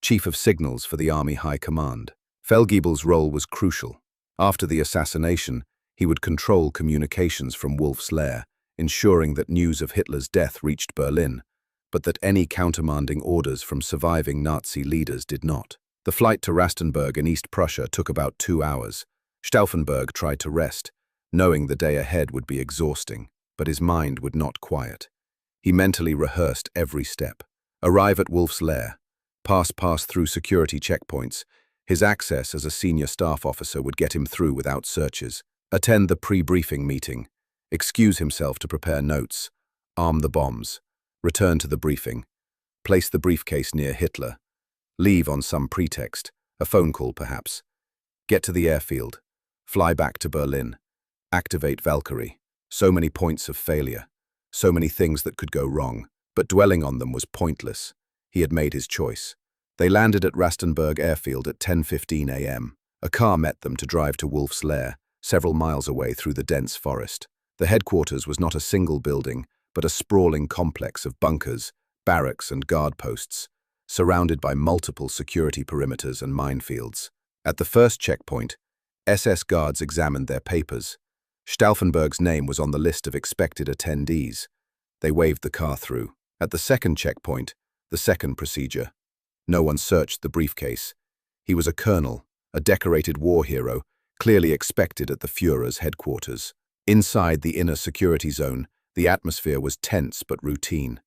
Chief of Signals for the Army High Command. Feldgiebel's role was crucial. After the assassination, he would control communications from Wolf's lair, ensuring that news of Hitler's death reached Berlin, but that any countermanding orders from surviving Nazi leaders did not. The flight to Rastenburg in East Prussia took about 2 hours. Stauffenberg tried to rest, knowing the day ahead would be exhausting, but his mind would not quiet. He mentally rehearsed every step. Arrive at Wolf's lair, pass through security checkpoints. His access as a senior staff officer would get him through without searches. Attend the pre-briefing meeting. Excuse himself to prepare notes. Arm the bombs. Return to the briefing. Place the briefcase near Hitler. Leave on some pretext, a phone call perhaps. Get to the airfield. Fly back to Berlin. Activate Valkyrie. So many points of failure. So many things that could go wrong. But dwelling on them was pointless. He had made his choice. They landed at Rastenburg airfield at 10:15 a.m. A car met them to drive to Wolf's Lair, several miles away through the dense forest. The headquarters was not a single building, but a sprawling complex of bunkers, barracks and guard posts, surrounded by multiple security perimeters and minefields. At the first checkpoint, SS guards examined their papers. Stauffenberg's name was on the list of expected attendees. They waved the car through. At the second checkpoint, the second procedure, no one searched the briefcase. He was a colonel, a decorated war hero, clearly expected at the Führer's headquarters. Inside the inner security zone, the atmosphere was tense but routine.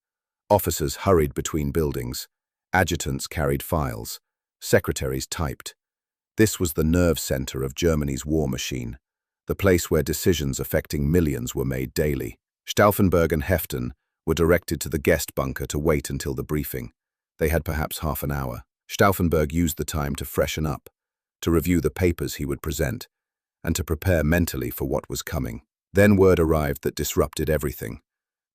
Officers hurried between buildings. Adjutants carried files. Secretaries typed. This was the nerve center of Germany's war machine, the place where decisions affecting millions were made daily. Stauffenberg and Heften were directed to the guest bunker to wait until the briefing. They had perhaps half an hour. Stauffenberg used the time to freshen up, to review the papers he would present, and to prepare mentally for what was coming. Then word arrived that disrupted everything.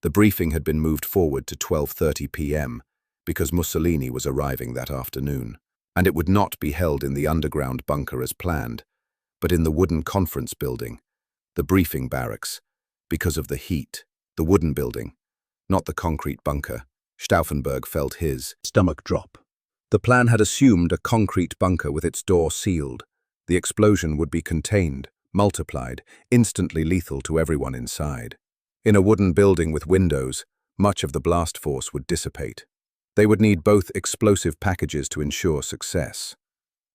The briefing had been moved forward to 12:30 p.m. because Mussolini was arriving that afternoon, and it would not be held in the underground bunker as planned, but in the wooden conference building, the briefing barracks, because of the heat. The wooden building, not the concrete bunker. Stauffenberg felt his stomach drop. The plan had assumed a concrete bunker with its door sealed. The explosion would be contained, multiplied, instantly lethal to everyone inside. In a wooden building with windows, much of the blast force would dissipate. They would need both explosive packages to ensure success.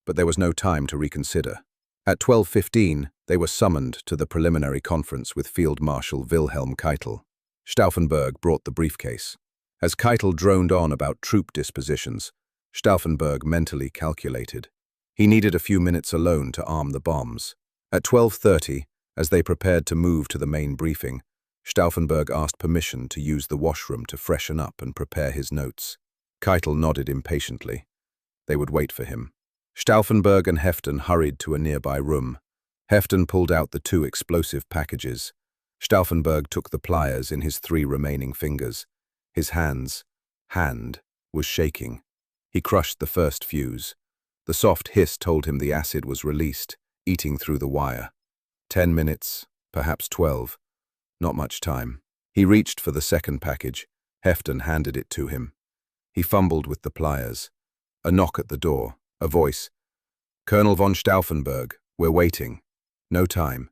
But there was no time to reconsider. At 12:15, they were summoned to the preliminary conference with Field Marshal Wilhelm Keitel. Stauffenberg brought the briefcase. As Keitel droned on about troop dispositions, Stauffenberg mentally calculated. He needed a few minutes alone to arm the bombs. At 12:30, as they prepared to move to the main briefing, Stauffenberg asked permission to use the washroom to freshen up and prepare his notes. Keitel nodded impatiently. They would wait for him. Stauffenberg and Heften hurried to a nearby room. Heften pulled out the 2 explosive packages. Stauffenberg took the pliers in his 3 remaining fingers. His hand was shaking. He crushed the first fuse. The soft hiss told him the acid was released, eating through the wire. 10 minutes, perhaps 12. Not much time. He reached for the second package. Heften handed it to him. He fumbled with the pliers. A knock at the door. A voice. "Colonel von Stauffenberg, we're waiting." No time.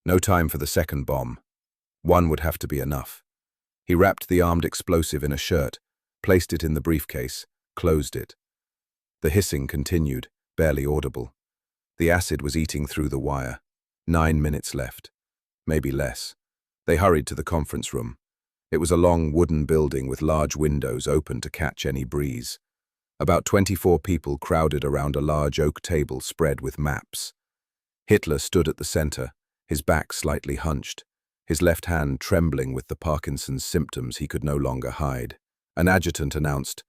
No time for the second bomb. One would have to be enough. He wrapped the armed explosive in a shirt, placed it in the briefcase, closed it. The hissing continued, barely audible. The acid was eating through the wire. 9 minutes left. Maybe less. They hurried to the conference room. It was a long wooden building with large windows open to catch any breeze. About 24 people crowded around a large oak table spread with maps. Hitler stood at the center, his back slightly hunched, his left hand trembling with the Parkinson's symptoms he could no longer hide. An adjutant announced,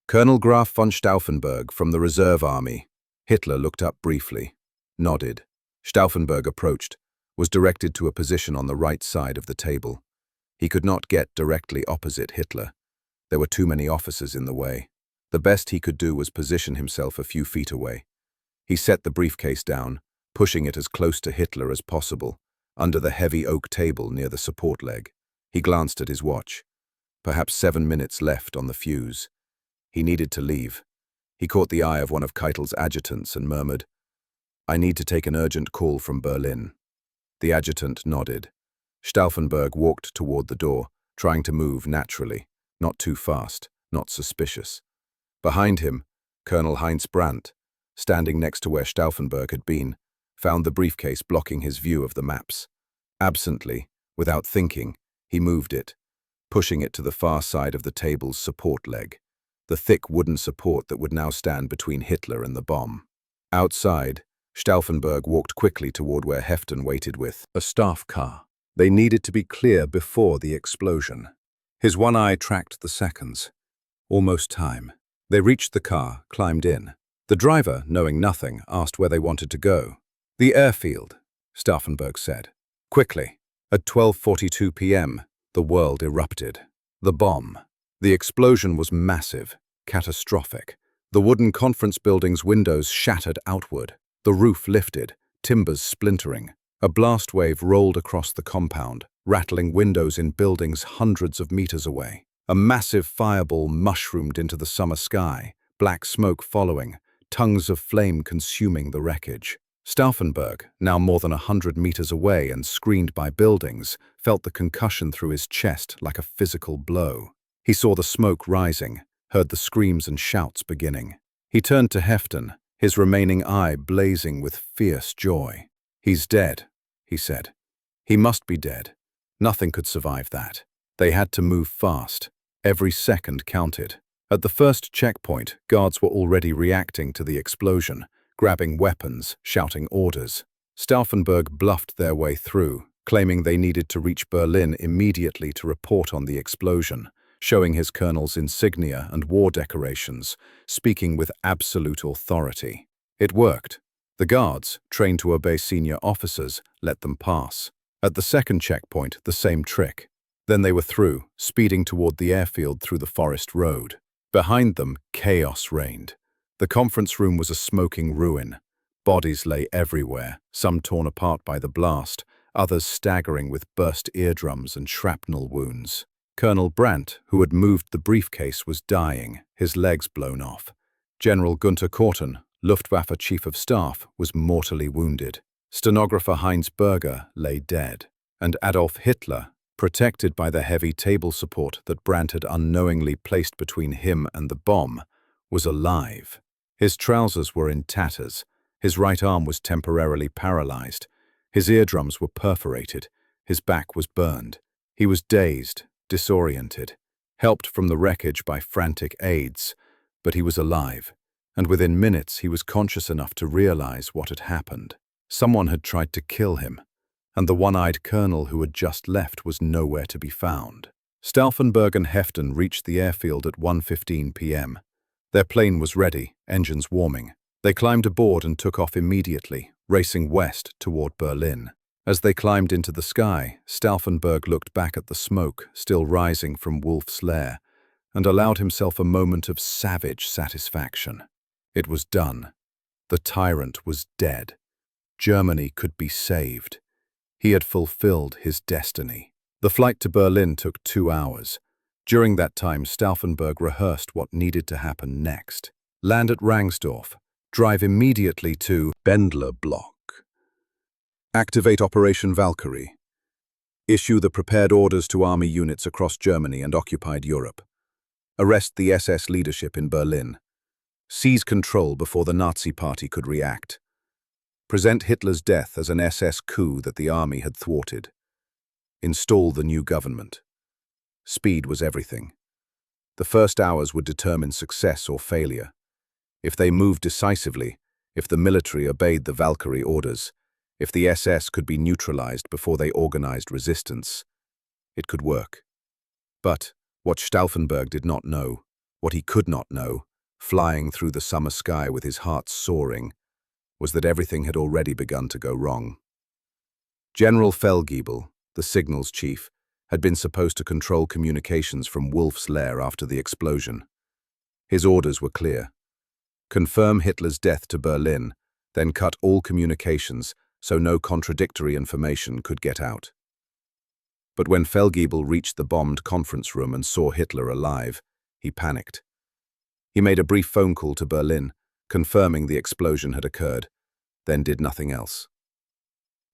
"Colonel Graf von Stauffenberg from the Reserve Army." Hitler looked up briefly, nodded. Stauffenberg approached, was directed to a position on the right side of the table. He could not get directly opposite Hitler. There were too many officers in the way. The best he could do was position himself a few feet away. He set the briefcase down, pushing it as close to Hitler as possible, under the heavy oak table near the support leg. He glanced at his watch. Perhaps 7 minutes left on the fuse. He needed to leave. He caught the eye of one of Keitel's adjutants and murmured, "I need to take an urgent call from Berlin." The adjutant nodded. Stauffenberg walked toward the door, trying to move naturally, not too fast, not suspicious. Behind him, Colonel Heinz Brandt, standing next to where Stauffenberg had been, found the briefcase blocking his view of the maps. Absently, without thinking, he moved it, pushing it to the far side of the table's support leg, the thick wooden support that would now stand between Hitler and the bomb. Outside, Stauffenberg walked quickly toward where Heften waited with a staff car. They needed to be clear before the explosion. His one eye tracked the seconds. Almost time. They reached the car, climbed in. The driver, knowing nothing, asked where they wanted to go. "The airfield," Stauffenberg said. Quickly, at 12:42 p.m., the world erupted. The bomb. The explosion was massive, catastrophic. The wooden conference building's windows shattered outward. The roof lifted, timbers splintering. A blast wave rolled across the compound, rattling windows in buildings hundreds of meters away. A massive fireball mushroomed into the summer sky, black smoke following, tongues of flame consuming the wreckage. Stauffenberg, now more than 100 meters away and screened by buildings, felt the concussion through his chest like a physical blow. He saw the smoke rising, heard the screams and shouts beginning. He turned to Hefton, his remaining eye blazing with fierce joy. "He's dead," he said. "He must be dead. Nothing could survive that." They had to move fast. Every second counted. At the first checkpoint, guards were already reacting to the explosion, grabbing weapons, shouting orders. Stauffenberg bluffed their way through, claiming they needed to reach Berlin immediately to report on the explosion, showing his colonel's insignia and war decorations, speaking with absolute authority. It worked. The guards, trained to obey senior officers, let them pass. At the second checkpoint, the same trick. Then they were through, speeding toward the airfield through the forest road. Behind them, chaos reigned. The conference room was a smoking ruin. Bodies lay everywhere, some torn apart by the blast, others staggering with burst eardrums and shrapnel wounds. Colonel Brandt, who had moved the briefcase, was dying, his legs blown off. General Gunther Korten, Luftwaffe Chief of Staff, was mortally wounded. Stenographer Heinz Berger lay dead. And Adolf Hitler, protected by the heavy table support that Brandt had unknowingly placed between him and the bomb, was alive. His trousers were in tatters, his right arm was temporarily paralyzed, his eardrums were perforated, his back was burned. He was dazed, disoriented, helped from the wreckage by frantic aides, but he was alive, and within minutes he was conscious enough to realize what had happened. Someone had tried to kill him, and the one-eyed colonel who had just left was nowhere to be found. Stauffenberg and Hefton reached the airfield at 1:15 p.m. Their plane was ready, engines warming. They climbed aboard and took off immediately, racing west toward Berlin. As they climbed into the sky, Stauffenberg looked back at the smoke still rising from Wolf's lair and allowed himself a moment of savage satisfaction. It was done. The tyrant was dead. Germany could be saved. He had fulfilled his destiny. The flight to Berlin took 2 hours. During that time, Stauffenberg rehearsed what needed to happen next. Land at Rangsdorf. Drive immediately to Bendler Block. Activate Operation Valkyrie. Issue the prepared orders to army units across Germany and occupied Europe. Arrest the SS leadership in Berlin. Seize control before the Nazi Party could react. Present Hitler's death as an SS coup that the army had thwarted. Install the new government. Speed was everything. The first hours would determine success or failure. If they moved decisively, if the military obeyed the Valkyrie orders, if the SS could be neutralized before they organized resistance, it could work. But what Stauffenberg did not know, what he could not know, flying through the summer sky with his heart soaring, was that everything had already begun to go wrong. General Feldgiebel, the signals chief, had been supposed to control communications from Wolf's lair after the explosion. His orders were clear. Confirm Hitler's death to Berlin, then cut all communications so no contradictory information could get out. But when Feldgiebel reached the bombed conference room and saw Hitler alive, he panicked. He made a brief phone call to Berlin, confirming the explosion had occurred, then did nothing else.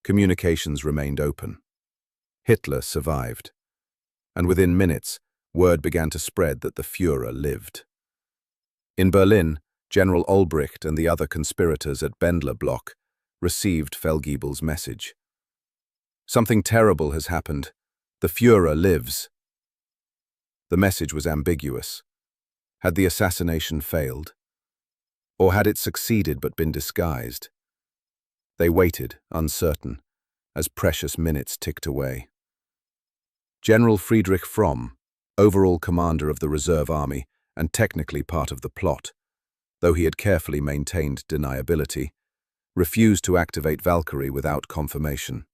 Communications remained open. Hitler survived, and within minutes, word began to spread that the Führer lived. In Berlin, General Olbricht and the other conspirators at Bendler Block received Feldgiebel's message. Something terrible has happened. The Führer lives. The message was ambiguous. Had the assassination failed? Or had it succeeded but been disguised? They waited, uncertain, as precious minutes ticked away. General Friedrich Fromm, overall commander of the reserve army and technically part of the plot, though he had carefully maintained deniability, refused to activate Valkyrie without confirmation.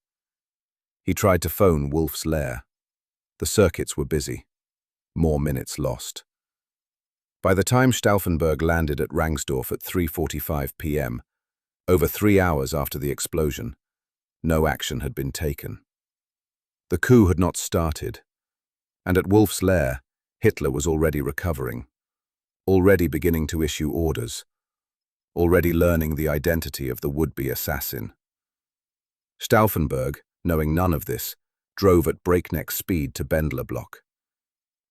He tried to phone Wolf's lair. The circuits were busy. More minutes lost. By the time Stauffenberg landed at Rangsdorf at 3:45 p.m., over 3 hours after the explosion, no action had been taken. The coup had not started, and at Wolf's lair, Hitler was already recovering, already beginning to issue orders, already learning the identity of the would-be assassin. Stauffenberg, knowing none of this, drove at breakneck speed to Bendler Block.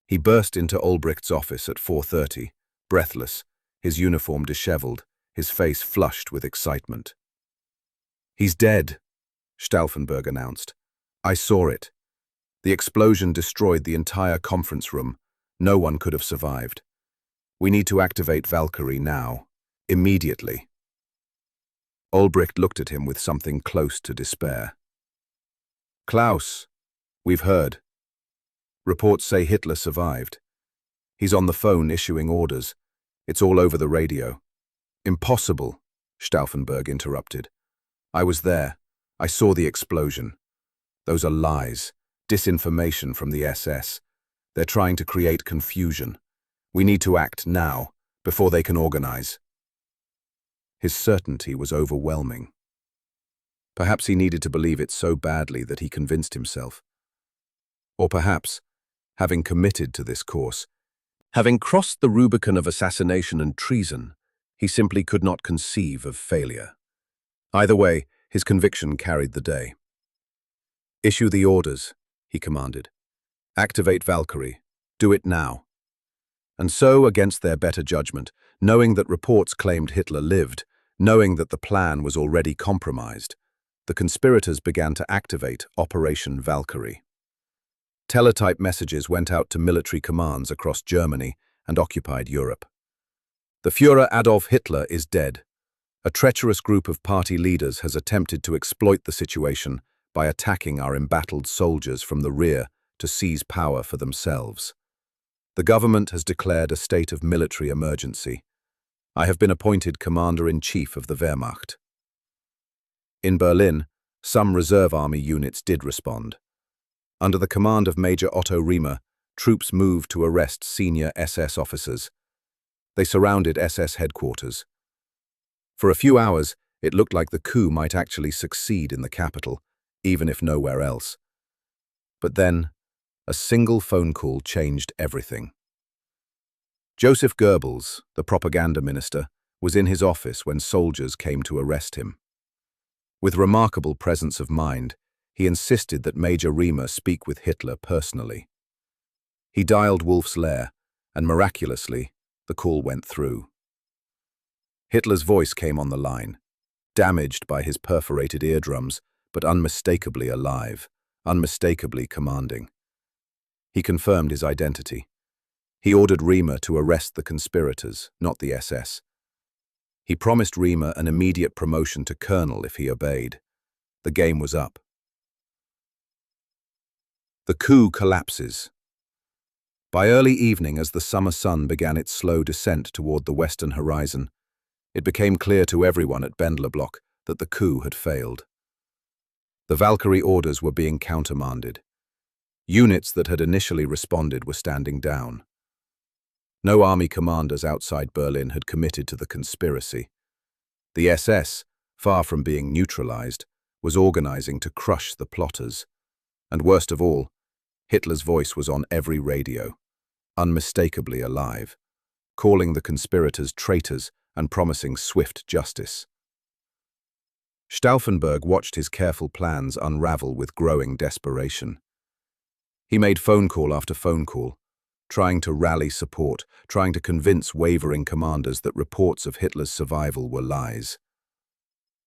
He burst into Olbricht's office at 4:30, breathless, his uniform disheveled, his face flushed with excitement. "He's dead," Stauffenberg announced. "I saw it. The explosion destroyed the entire conference room. No one could have survived. We need to activate Valkyrie now, immediately." Olbricht looked at him with something close to despair. "Klaus, we've heard. Reports say Hitler survived. He's on the phone issuing orders. It's all over the radio." "Impossible," Stauffenberg interrupted. "I was there. I saw the explosion. Those are lies, disinformation from the SS. They're trying to create confusion. We need to act now, before they can organize." His certainty was overwhelming. Perhaps he needed to believe it so badly that he convinced himself. Or perhaps, having committed to this course, having crossed the Rubicon of assassination and treason, he simply could not conceive of failure. Either way, his conviction carried the day. "Issue the orders," he commanded. "Activate Valkyrie. Do it now." And so, against their better judgment, knowing that reports claimed Hitler lived, knowing that the plan was already compromised, the conspirators began to activate Operation Valkyrie. Teletype messages went out to military commands across Germany and occupied Europe. "The Führer Adolf Hitler is dead. A treacherous group of party leaders has attempted to exploit the situation by attacking our embattled soldiers from the rear to seize power for themselves. The government has declared a state of military emergency. I have been appointed Commander-in-Chief of the Wehrmacht." In Berlin, some reserve army units did respond. Under the command of Major Otto Riemer, troops moved to arrest senior SS officers. They surrounded SS headquarters. For a few hours, it looked like the coup might actually succeed in the capital, even if nowhere else. But then, a single phone call changed everything. Joseph Goebbels, the propaganda minister, was in his office when soldiers came to arrest him. With remarkable presence of mind, he insisted that Major Riemer speak with Hitler personally. He dialed Wolf's lair, and miraculously, the call went through. Hitler's voice came on the line, damaged by his perforated eardrums, but unmistakably alive, unmistakably commanding. He confirmed his identity. He ordered Riemer to arrest the conspirators, not the SS. He promised Riemer an immediate promotion to colonel if he obeyed. The game was up. The coup collapses. By early evening, as the summer sun began its slow descent toward the western horizon, it became clear to everyone at Bendler Block that the coup had failed. The Valkyrie orders were being countermanded. Units that had initially responded were standing down. No army commanders outside Berlin had committed to the conspiracy. The SS, far from being neutralized, was organizing to crush the plotters. And worst of all, Hitler's voice was on every radio, unmistakably alive, calling the conspirators traitors and promising swift justice. Stauffenberg watched his careful plans unravel with growing desperation. He made phone call after phone call, trying to rally support, trying to convince wavering commanders that reports of Hitler's survival were lies.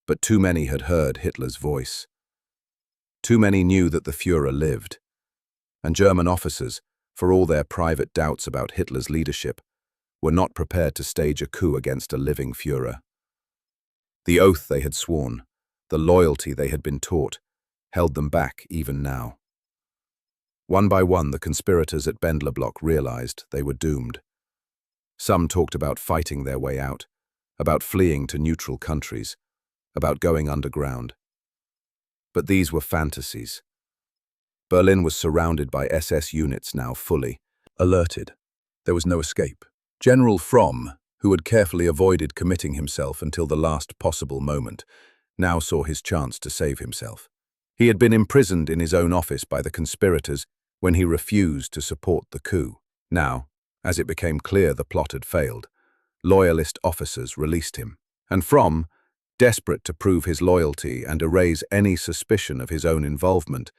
But too many had heard Hitler's voice. Too many knew that the Führer lived. And German officers, for all their private doubts about Hitler's leadership, were not prepared to stage a coup against a living Führer. The oath they had sworn, the loyalty they had been taught, held them back even now. One by one, the conspirators at Bendler Block realized they were doomed. Some talked about fighting their way out, about fleeing to neutral countries, about going underground. But these were fantasies. Berlin was surrounded by SS units now fully alerted. There was no escape. General Fromm, who had carefully avoided committing himself until the last possible moment, now saw his chance to save himself. He had been imprisoned in his own office by the conspirators when he refused to support the coup. Now, as it became clear the plot had failed, loyalist officers released him, and Fromm, desperate to prove his loyalty and erase any suspicion of his own involvement,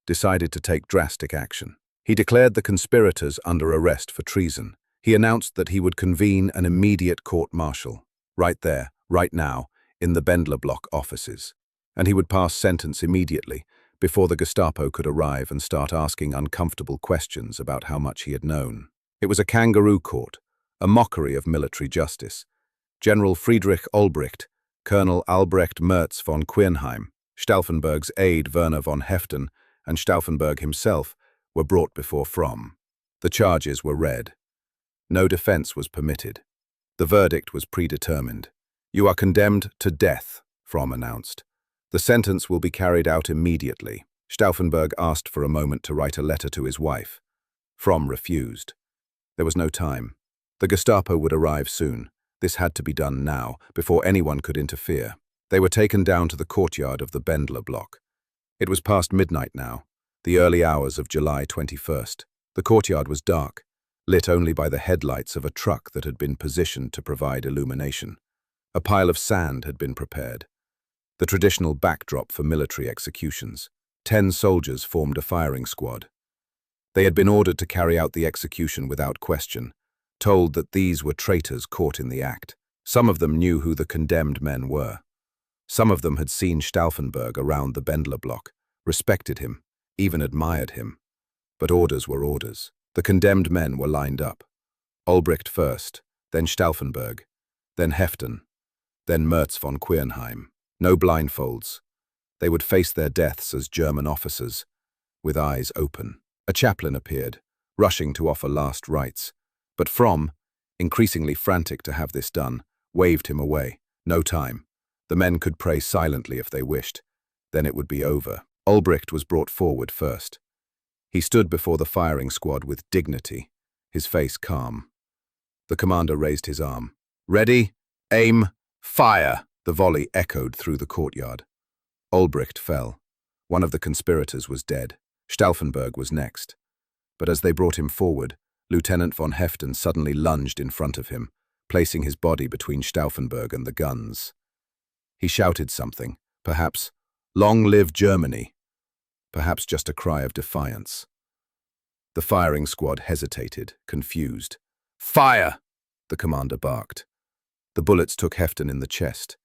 decided to take drastic action. He declared the conspirators under arrest for treason. He announced that he would convene an immediate court-martial, right there, right now, in the Bendler Block offices. And he would pass sentence immediately, before the Gestapo could arrive and start asking uncomfortable questions about how much he had known. It was a kangaroo court, a mockery of military justice. General Friedrich Olbricht, Colonel Albrecht Merz von Quernheim, Stauffenberg's aide Werner von Heften, and Stauffenberg himself were brought before Fromm. The charges were read. No defense was permitted. The verdict was predetermined. "You are condemned to death," Fromm announced. "The sentence will be carried out immediately." Stauffenberg asked for a moment to write a letter to his wife. Fromm refused. There was no time. The Gestapo would arrive soon. This had to be done now, before anyone could interfere. They were taken down to the courtyard of the Bendler Block. It was past midnight now, the early hours of July 21st. The courtyard was dark, lit only by the headlights of a truck that had been positioned to provide illumination. A pile of sand had been prepared, the traditional backdrop for military executions. 10 soldiers formed a firing squad. They had been ordered to carry out the execution without question, told that these were traitors caught in the act. Some of them knew who the condemned men were. Some of them had seen Stauffenberg around the Bendler Block, respected him, even admired him. But orders were orders. The condemned men were lined up. Olbricht first, then Stauffenberg, then Heften, then Merz von Quernheim. No blindfolds. They would face their deaths as German officers, with eyes open. A chaplain appeared, rushing to offer last rites. But Fromm, increasingly frantic to have this done, waved him away. No time. The men could pray silently if they wished. Then it would be over. Olbricht was brought forward first. He stood before the firing squad with dignity, his face calm. The commander raised his arm. "Ready, aim, fire!" The volley echoed through the courtyard. Olbricht fell. One of the conspirators was dead. Stauffenberg was next. But as they brought him forward, Lieutenant von Heften suddenly lunged in front of him, placing his body between Stauffenberg and the guns. He shouted something, perhaps, "Long live Germany!" Perhaps just a cry of defiance. The firing squad hesitated, confused. "Fire!" the commander barked. The bullets took Heften in the chest.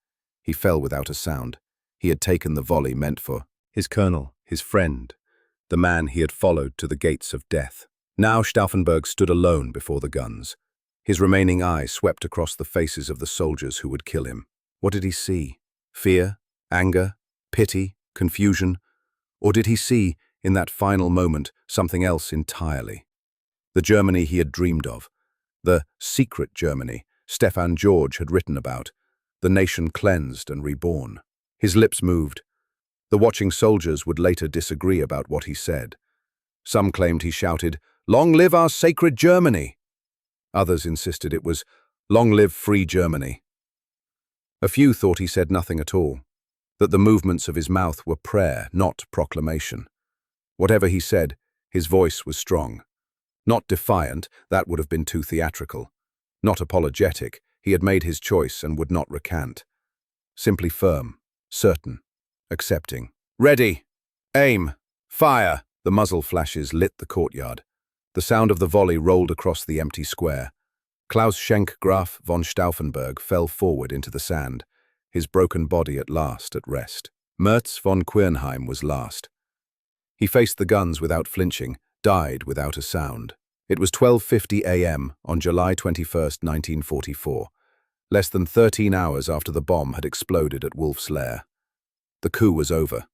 He fell without a sound. He had taken the volley meant for his colonel, his friend, the man he had followed to the gates of death. Now Stauffenberg stood alone before the guns. His remaining eye swept across the faces of the soldiers who would kill him. What did he see? Fear? Anger? Pity? Confusion? Or did he see, in that final moment, something else entirely? The Germany he had dreamed of. The secret Germany Stefan George had written about. The nation cleansed and reborn. His lips moved. The watching soldiers would later disagree about what he said. Some claimed he shouted, "Long live our sacred Germany!" Others insisted it was, "Long live free Germany!" A few thought he said nothing at all, that the movements of his mouth were prayer, not proclamation. Whatever he said, his voice was strong. Not defiant, that would have been too theatrical. Not apologetic, he had made his choice and would not recant. Simply firm, certain, accepting. "Ready! Aim! Fire!" The muzzle flashes lit the courtyard. The sound of the volley rolled across the empty square. Klaus Graf von Stauffenberg fell forward into the sand, his broken body at last at rest. Merz von Quernheim was last. He faced the guns without flinching, died without a sound. It was 12:50 a.m. on July 21, 1944, less than 13 hours after the bomb had exploded at Wolf's Lair. The coup was over.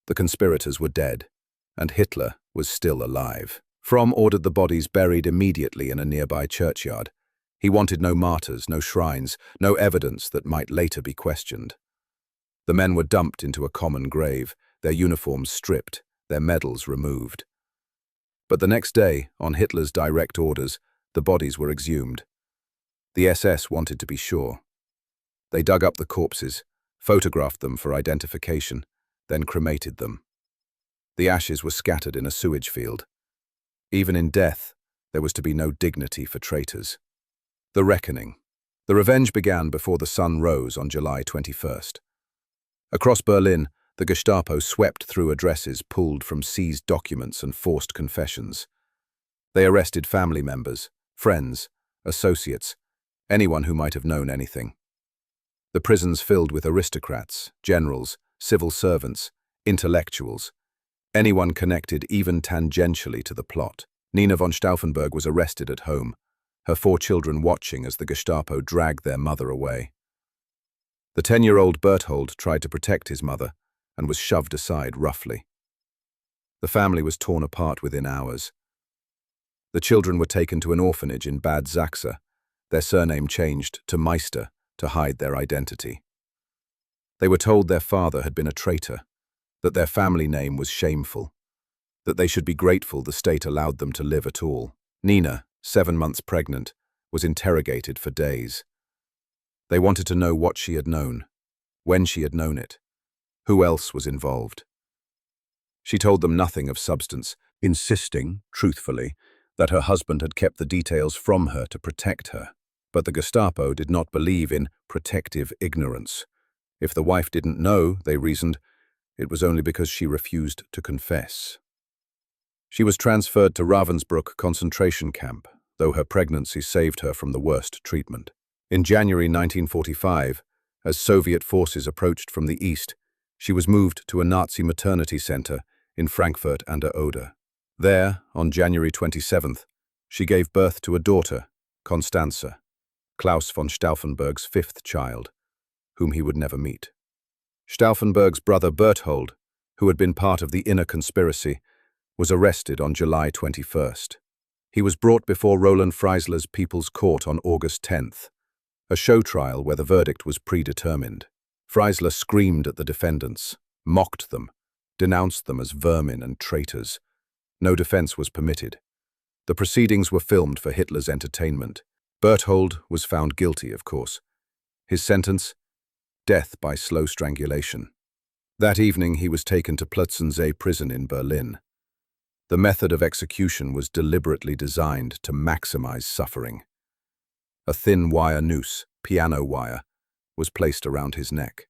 The conspirators were dead, and Hitler was still alive. Fromm ordered the bodies buried immediately in a nearby churchyard. He wanted no martyrs, no shrines, no evidence that might later be questioned. The men were dumped into a common grave, their uniforms stripped, their medals removed. But the next day, on Hitler's direct orders, the bodies were exhumed. The SS wanted to be sure. They dug up the corpses, photographed them for identification, then cremated them. The ashes were scattered in a sewage field. Even in death, there was to be no dignity for traitors. The reckoning. The revenge began before the sun rose on July 21st. Across Berlin, the Gestapo swept through addresses pulled from seized documents and forced confessions. They arrested family members, friends, associates, anyone who might have known anything. The prisons filled with aristocrats, generals, civil servants, intellectuals, anyone connected even tangentially to the plot. Nina von Stauffenberg was arrested at home, her 4 children watching as the Gestapo dragged their mother away. The 10-year-old Berthold tried to protect his mother and was shoved aside roughly. The family was torn apart within hours. The children were taken to an orphanage in Bad Sachse, their surname changed to Meister to hide their identity. They were told their father had been a traitor, that their family name was shameful, that they should be grateful the state allowed them to live at all. Nina, 7 months pregnant, was interrogated for days. They wanted to know what she had known, when she had known it, who else was involved. She told them nothing of substance, insisting, truthfully, that her husband had kept the details from her to protect her. But the Gestapo did not believe in protective ignorance. If the wife didn't know, they reasoned, it was only because she refused to confess. She was transferred to Ravensbrück concentration camp, though her pregnancy saved her from the worst treatment. In January 1945, as Soviet forces approached from the east, she was moved to a Nazi maternity center in Frankfurt an der Oder. There, on January 27th, she gave birth to a daughter, Constanze, Claus von Stauffenberg's 5th child, whom he would never meet. Stauffenberg's brother Berthold, who had been part of the inner conspiracy, was arrested on July 21st. He was brought before Roland Freisler's People's Court on August 10th, a show trial where the verdict was predetermined. Freisler screamed at the defendants, mocked them, denounced them as vermin and traitors. No defense was permitted. The proceedings were filmed for Hitler's entertainment. Berthold was found guilty, of course. His sentence? Death by slow strangulation. That evening he was taken to Plötzensee prison in Berlin. The method of execution was deliberately designed to maximize suffering. A thin wire noose, piano wire, was placed around his neck.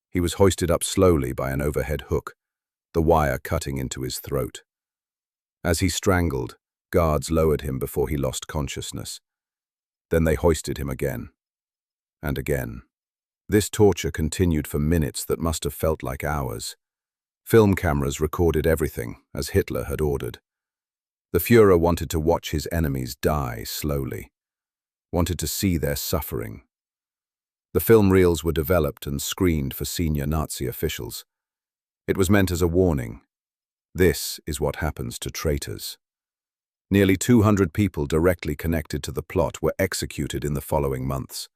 He was hoisted up slowly by an overhead hook, the wire cutting into his throat. As he strangled, guards lowered him before he lost consciousness. Then they hoisted him again, and again. This torture continued for minutes that must have felt like hours. Film cameras recorded everything, as Hitler had ordered. The Führer wanted to watch his enemies die slowly, wanted to see their suffering. The film reels were developed and screened for senior Nazi officials. It was meant as a warning. This is what happens to traitors. Nearly 200 people directly connected to the plot were executed in the following months.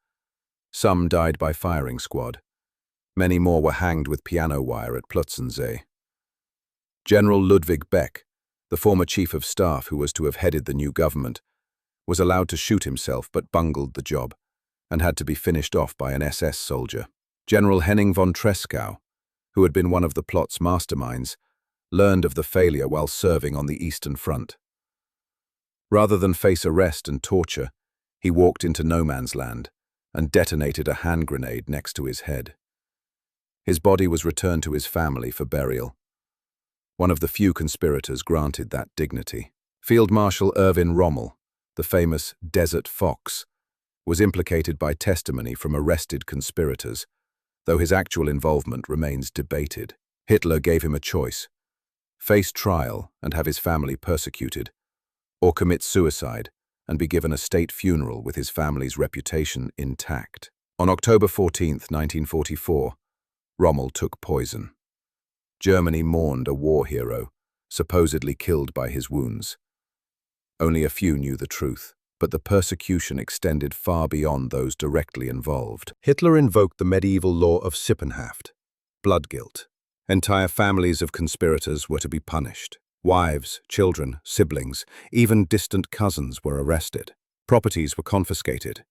Some died by firing squad. Many more were hanged with piano wire at Plötzensee. General Ludwig Beck, the former chief of staff who was to have headed the new government, was allowed to shoot himself but bungled the job and had to be finished off by an SS soldier. General Henning von Tresckow, who had been one of the plot's masterminds, learned of the failure while serving on the Eastern Front. Rather than face arrest and torture, he walked into no man's land and detonated a hand grenade next to his head. His body was returned to his family for burial. One of the few conspirators granted that dignity. Field Marshal Erwin Rommel, the famous Desert Fox, was implicated by testimony from arrested conspirators, though his actual involvement remains debated. Hitler gave him a choice: face trial and have his family persecuted, or commit suicide and be given a state funeral with his family's reputation intact. On October 14, 1944, Rommel took poison. Germany mourned a war hero, supposedly killed by his wounds. Only a few knew the truth, but the persecution extended far beyond those directly involved. Hitler invoked the medieval law of Sippenhaft, blood guilt. Entire families of conspirators were to be punished. Wives, children, siblings, even distant cousins were arrested. Properties were confiscated.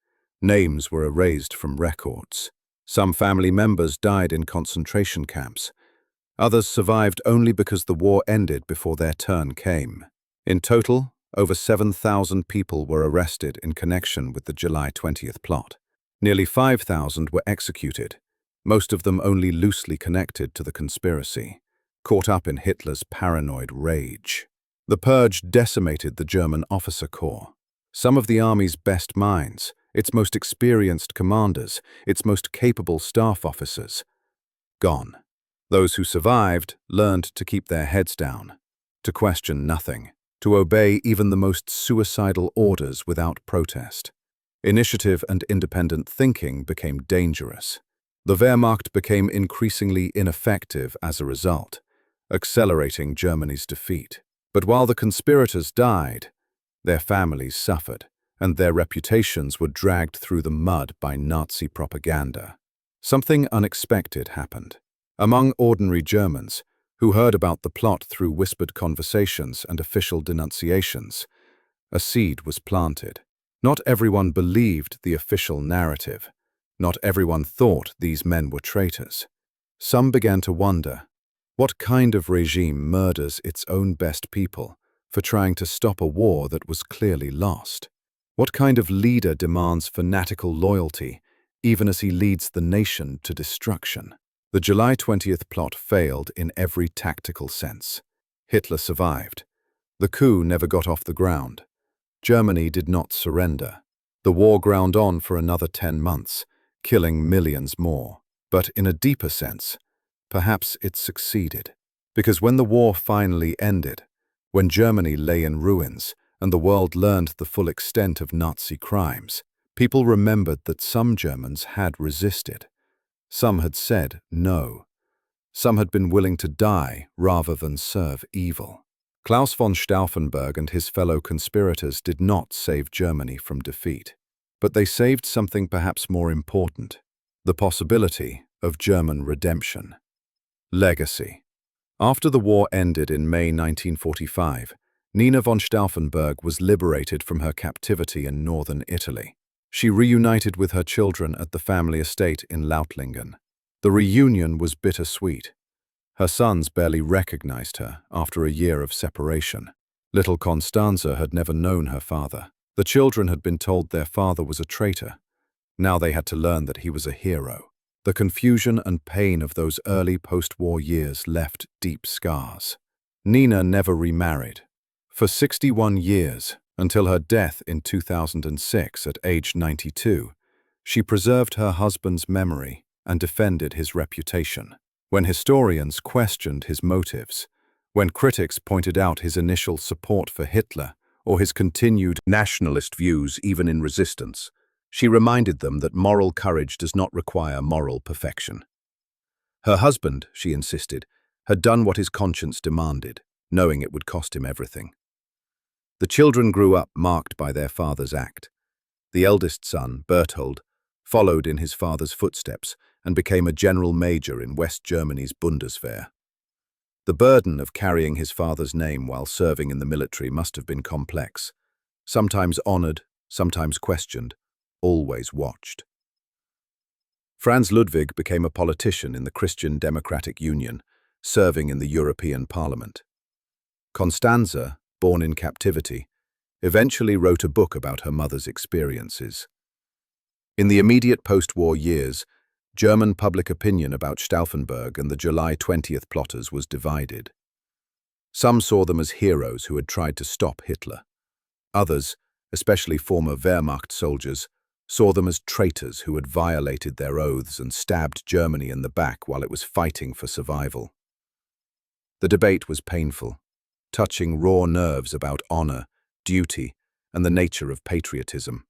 Names were erased from records. Some family members died in concentration camps. Others survived only because the war ended before their turn came. In total, over 7,000 people were arrested in connection with the July 20th plot. Nearly 5,000 were executed, most of them only loosely connected to the conspiracy, caught up in Hitler's paranoid rage. The purge decimated the German officer corps. Some of the army's best minds, its most experienced commanders, its most capable staff officers, gone. Those who survived learned to keep their heads down, to question nothing, to obey even the most suicidal orders without protest. Initiative and independent thinking became dangerous. The Wehrmacht became increasingly ineffective as a result, accelerating Germany's defeat. But while the conspirators died, their families suffered, and their reputations were dragged through the mud by Nazi propaganda. Something unexpected happened. Among ordinary Germans, who heard about the plot through whispered conversations and official denunciations, a seed was planted. Not everyone believed the official narrative. Not everyone thought these men were traitors. Some began to wonder, what kind of regime murders its own best people for trying to stop a war that was clearly lost? What kind of leader demands fanatical loyalty, even as he leads the nation to destruction? The July 20th plot failed in every tactical sense. Hitler survived. The coup never got off the ground. Germany did not surrender. The war ground on for another 10 months, killing millions more. But in a deeper sense, perhaps it succeeded. Because when the war finally ended, when Germany lay in ruins and the world learned the full extent of Nazi crimes, people remembered that some Germans had resisted. Some had said no. Some had been willing to die rather than serve evil. Claus von Stauffenberg and his fellow conspirators did not save Germany from defeat. But they saved something perhaps more important, the possibility of German redemption. Legacy. After the war ended in May 1945, Nina von Stauffenberg was liberated from her captivity in northern Italy. She reunited with her children at the family estate in Lautlingen. The reunion was bittersweet. Her sons barely recognized her after a year of separation. Little Constanza had never known her father. The children had been told their father was a traitor. Now they had to learn that he was a hero. The confusion and pain of those early post-war years left deep scars. Nina never remarried. For 61 years, until her death in 2006 at age 92, she preserved her husband's memory and defended his reputation. When historians questioned his motives, when critics pointed out his initial support for Hitler or his continued nationalist views even in resistance, she reminded them that moral courage does not require moral perfection. Her husband, she insisted, had done what his conscience demanded, knowing it would cost him everything. The children grew up marked by their father's act. The eldest son, Berthold, followed in his father's footsteps and became a general major in West Germany's Bundeswehr. The burden of carrying his father's name while serving in the military must have been complex, sometimes honored, sometimes questioned, always watched. Franz Ludwig became a politician in the Christian Democratic Union, serving in the European Parliament. Constanza, born in captivity, eventually wrote a book about her mother's experiences. In the immediate post-war years, German public opinion about Stauffenberg and the July 20th plotters was divided. Some saw them as heroes who had tried to stop Hitler. Others, especially former Wehrmacht soldiers, saw them as traitors who had violated their oaths and stabbed Germany in the back while it was fighting for survival. The debate was painful, touching raw nerves about honor, duty, and the nature of patriotism.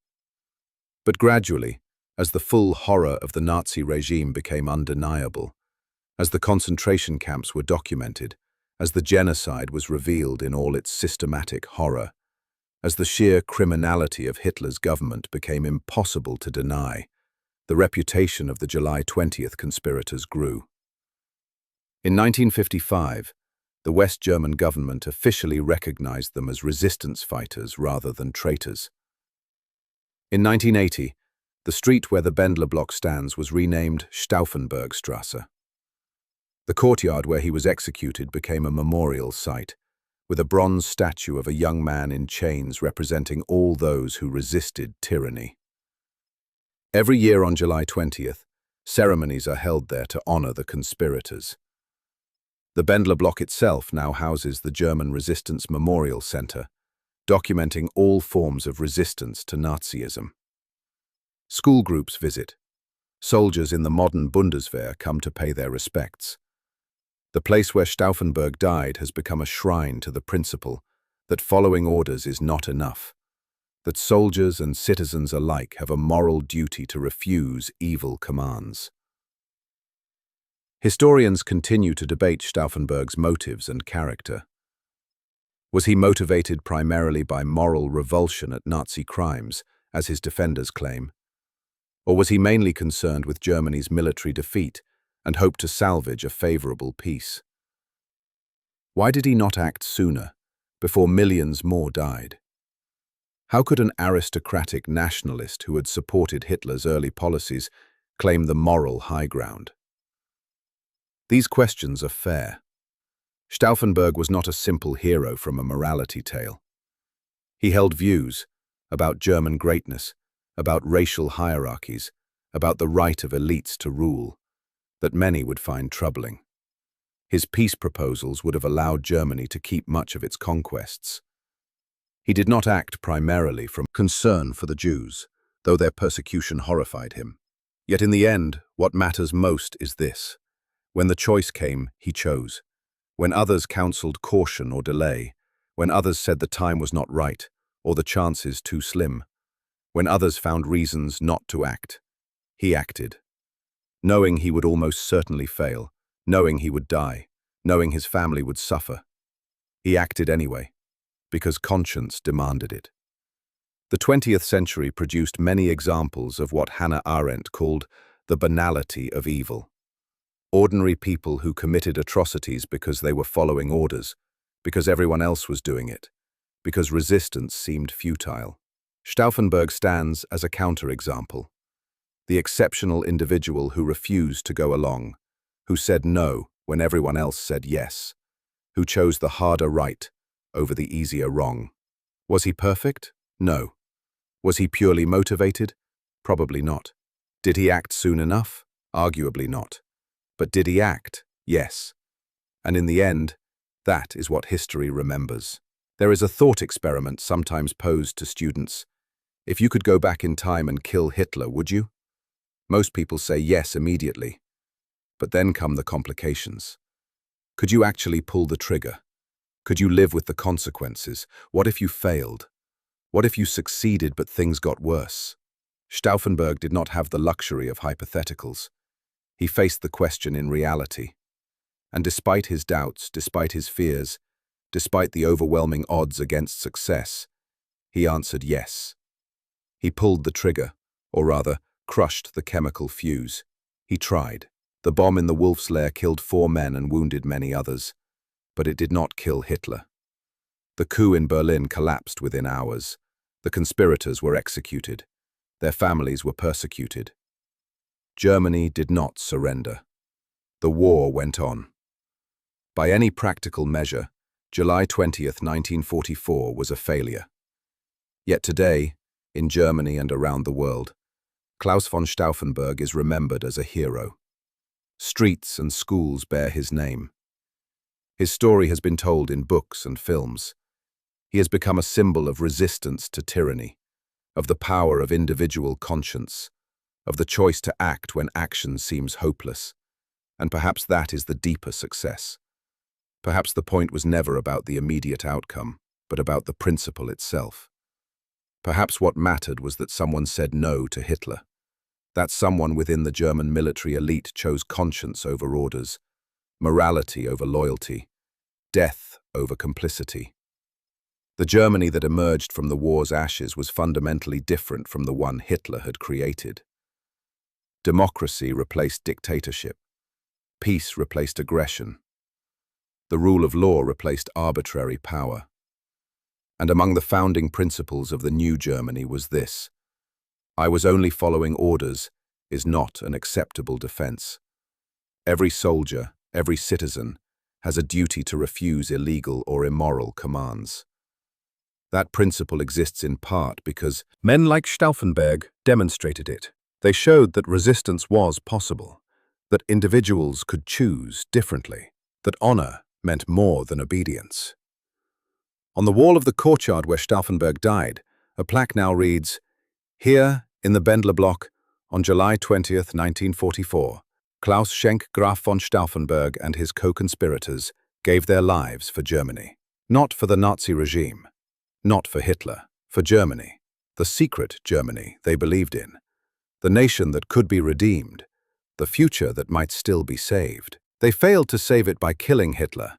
But gradually, as the full horror of the Nazi regime became undeniable, as the concentration camps were documented, as the genocide was revealed in all its systematic horror, as the sheer criminality of Hitler's government became impossible to deny, the reputation of the July 20th conspirators grew. In 1955, the West German government officially recognized them as resistance fighters rather than traitors. In 1980, the street where the Bendler block stands was renamed Stauffenbergstrasse. The courtyard where he was executed became a memorial site, with a bronze statue of a young man in chains representing all those who resisted tyranny. Every year on July 20th, ceremonies are held there to honor the conspirators. The Bendler block itself now houses the German Resistance Memorial Center, documenting all forms of resistance to Nazism. School groups visit. Soldiers in the modern Bundeswehr come to pay their respects. The place where Stauffenberg died has become a shrine to the principle that following orders is not enough, that soldiers and citizens alike have a moral duty to refuse evil commands. Historians continue to debate Stauffenberg's motives and character. Was he motivated primarily by moral revulsion at Nazi crimes, as his defenders claim? Or was he mainly concerned with Germany's military defeat and hoped to salvage a favorable peace? Why did he not act sooner, before millions more died? How could an aristocratic nationalist who had supported Hitler's early policies claim the moral high ground? These questions are fair. Stauffenberg was not a simple hero from a morality tale. He held views about German greatness, about racial hierarchies, about the right of elites to rule, that many would find troubling. His peace proposals would have allowed Germany to keep much of its conquests. He did not act primarily from concern for the Jews, though their persecution horrified him. Yet in the end, what matters most is this. When the choice came, he chose. When others counseled caution or delay, when others said the time was not right, or the chances too slim, when others found reasons not to act, he acted. Knowing he would almost certainly fail, knowing he would die, knowing his family would suffer. He acted anyway, because conscience demanded it. The 20th century produced many examples of what Hannah Arendt called the banality of evil. Ordinary people who committed atrocities because they were following orders, because everyone else was doing it, because resistance seemed futile. Stauffenberg stands as a counterexample. The exceptional individual who refused to go along, who said no when everyone else said yes, who chose the harder right over the easier wrong. Was he perfect? No. Was he purely motivated? Probably not. Did he act soon enough? Arguably not. But did he act? Yes. And in the end, that is what history remembers. There is a thought experiment sometimes posed to students. If you could go back in time and kill Hitler, would you? Most people say yes immediately. But then come the complications. Could you actually pull the trigger? Could you live with the consequences? What if you failed? What if you succeeded but things got worse? Stauffenberg did not have the luxury of hypotheticals. He faced the question in reality. And despite his doubts, despite his fears, despite the overwhelming odds against success, he answered yes. He pulled the trigger, or rather, crushed the chemical fuse. He tried. The bomb in the Wolf's Lair killed 4 men and wounded many others, but it did not kill Hitler. The coup in Berlin collapsed within hours. The conspirators were executed. Their families were persecuted. Germany did not surrender. The war went on. By any practical measure, July 20th, 1944 was a failure. Yet today, in Germany and around the world, Claus von Stauffenberg is remembered as a hero. Streets and schools bear his name. His story has been told in books and films. He has become a symbol of resistance to tyranny, of the power of individual conscience, of the choice to act when action seems hopeless. And perhaps that is the deeper success. Perhaps the point was never about the immediate outcome, but about the principle itself. Perhaps what mattered was that someone said no to Hitler, that someone within the German military elite chose conscience over orders, morality over loyalty, death over complicity. The Germany that emerged from the war's ashes was fundamentally different from the one Hitler had created. Democracy replaced dictatorship. Peace replaced aggression. The rule of law replaced arbitrary power. And among the founding principles of the new Germany was this: I was only following orders is not an acceptable defense. Every soldier, every citizen, has a duty to refuse illegal or immoral commands. That principle exists in part because men like Stauffenberg demonstrated it. They showed that resistance was possible, that individuals could choose differently, that honor meant more than obedience. On the wall of the courtyard where Stauffenberg died, a plaque now reads, "Here, in the Bendler Block, on July 20th, 1944, Klaus Schenk Graf von Stauffenberg and his co-conspirators gave their lives for Germany. Not for the Nazi regime, not for Hitler, for Germany, the secret Germany they believed in, the nation that could be redeemed, the future that might still be saved. They failed to save it by killing Hitler,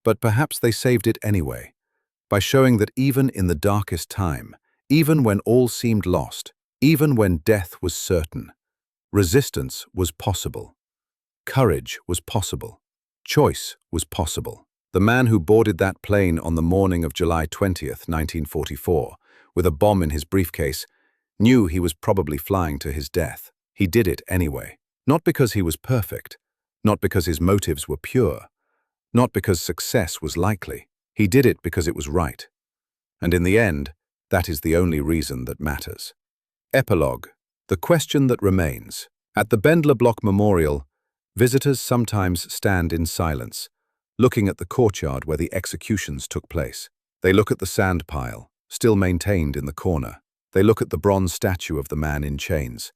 but perhaps they saved it anyway, by showing that even in the darkest time, even when all seemed lost, even when death was certain, resistance was possible. Courage was possible. Choice was possible. The man who boarded that plane on the morning of July 20th, 1944, with a bomb in his briefcase, knew he was probably flying to his death. He did it anyway. Not because he was perfect, not because his motives were pure, not because success was likely. He did it because it was right. And in the end, that is the only reason that matters. Epilogue. The question that remains. At the Bendler Block Memorial, visitors sometimes stand in silence, looking at the courtyard where the executions took place. They look at the sand pile, still maintained in the corner. They look at the bronze statue of the man in chains.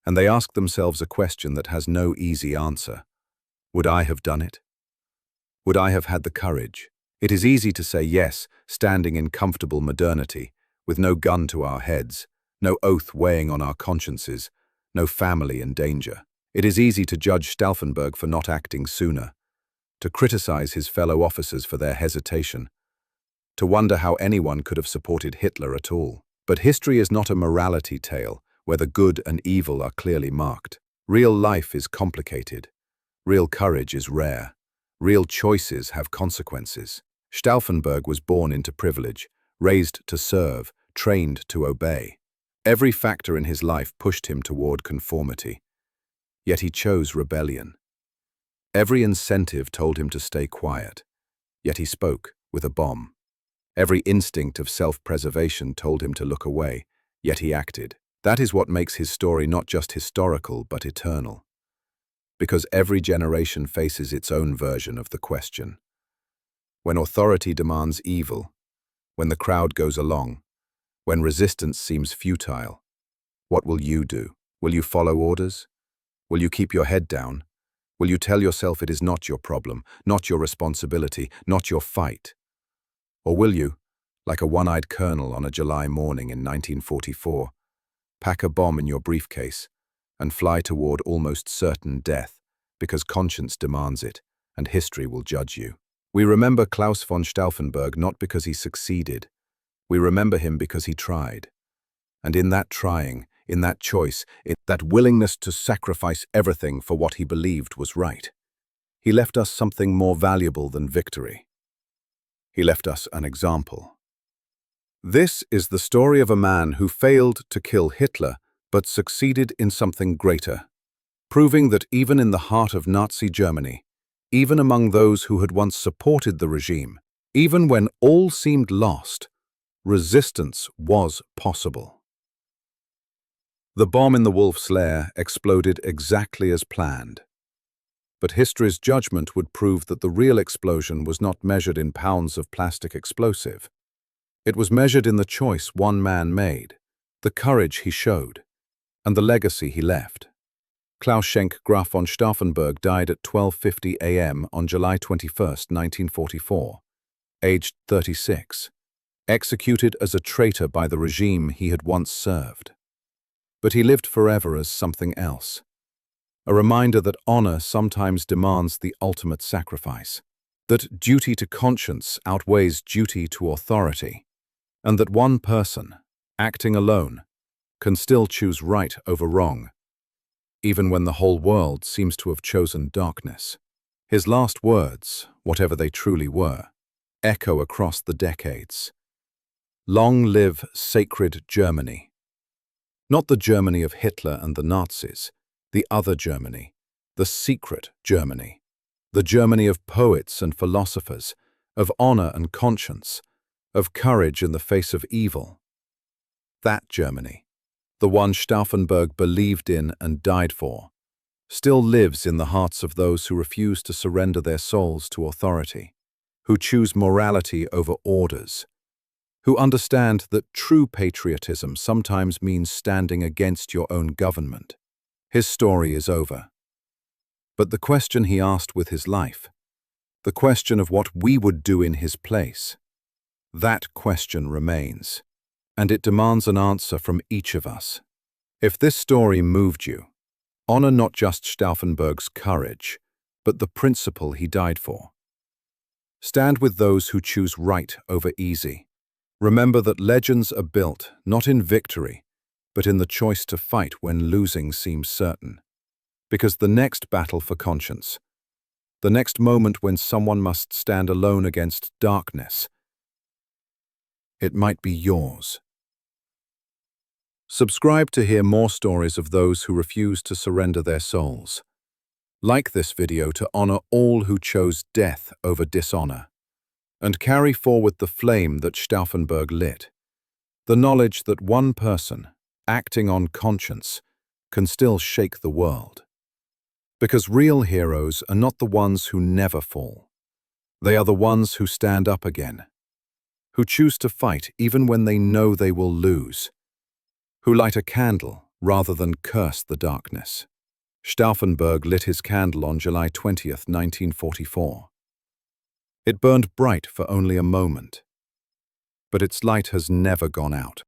And they ask themselves a question that has no easy answer. Would I have done it? Would I have had the courage? It is easy to say yes, standing in comfortable modernity, with no gun to our heads, no oath weighing on our consciences, no family in danger. It is easy to judge Stauffenberg for not acting sooner, to criticize his fellow officers for their hesitation, to wonder how anyone could have supported Hitler at all. But history is not a morality tale where the good and evil are clearly marked. Real life is complicated. Real courage is rare. Real choices have consequences. Stauffenberg was born into privilege, raised to serve, trained to obey. Every factor in his life pushed him toward conformity. Yet he chose rebellion. Every incentive told him to stay quiet. Yet he spoke with a bomb. Every instinct of self-preservation told him to look away. Yet he acted. That is what makes his story not just historical but eternal. Because every generation faces its own version of the question. When authority demands evil, when the crowd goes along, when resistance seems futile, what will you do? Will you follow orders? Will you keep your head down? Will you tell yourself it is not your problem, not your responsibility, not your fight? Or will you, like a one-eyed colonel on a July morning in 1944, pack a bomb in your briefcase and fly toward almost certain death because conscience demands it and history will judge you? We remember Claus von Stauffenberg not because he succeeded. We remember him because he tried. And in that trying, in that choice, in that willingness to sacrifice everything for what he believed was right, he left us something more valuable than victory. He left us an example. This is the story of a man who failed to kill Hitler but succeeded in something greater, proving that even in the heart of Nazi Germany, even among those who had once supported the regime, even when all seemed lost, resistance was possible. The bomb in the wolf's lair exploded exactly as planned. But history's judgment would prove that the real explosion was not measured in pounds of plastic explosive. It was measured in the choice one man made, the courage he showed, and the legacy he left. Klaus Schenk Graf von Stauffenberg died at 12:50 a.m. on July 21, 1944, aged 36, executed as a traitor by the regime he had once served. But he lived forever as something else, a reminder that honor sometimes demands the ultimate sacrifice, that duty to conscience outweighs duty to authority, and that one person, acting alone, can still choose right over wrong, even when the whole world seems to have chosen darkness. His last words, whatever they truly were, echo across the decades. Long live sacred Germany. Not the Germany of Hitler and the Nazis, the other Germany, the secret Germany, the Germany of poets and philosophers, of honor and conscience, of courage in the face of evil. That Germany, the one Stauffenberg believed in and died for, still lives in the hearts of those who refuse to surrender their souls to authority, who choose morality over orders, who understand that true patriotism sometimes means standing against your own government. His story is over. But the question he asked with his life, the question of what we would do in his place, that question remains, and it demands an answer from each of us. If this story moved you, honor not just Stauffenberg's courage, but the principle he died for. Stand with those who choose right over easy. Remember that legends are built not in victory, but in the choice to fight when losing seems certain. Because the next battle for conscience, the next moment when someone must stand alone against darkness, it might be yours. Subscribe to hear more stories of those who refuse to surrender their souls. Like this video to honor all who chose death over dishonor, and carry forward the flame that Stauffenberg lit, the knowledge that one person, acting on conscience, can still shake the world. Because real heroes are not the ones who never fall. They are the ones who stand up again, who choose to fight even when they know they will lose, who light a candle rather than curse the darkness. Stauffenberg lit his candle on July 20th, 1944. It burned bright for only a moment, but its light has never gone out.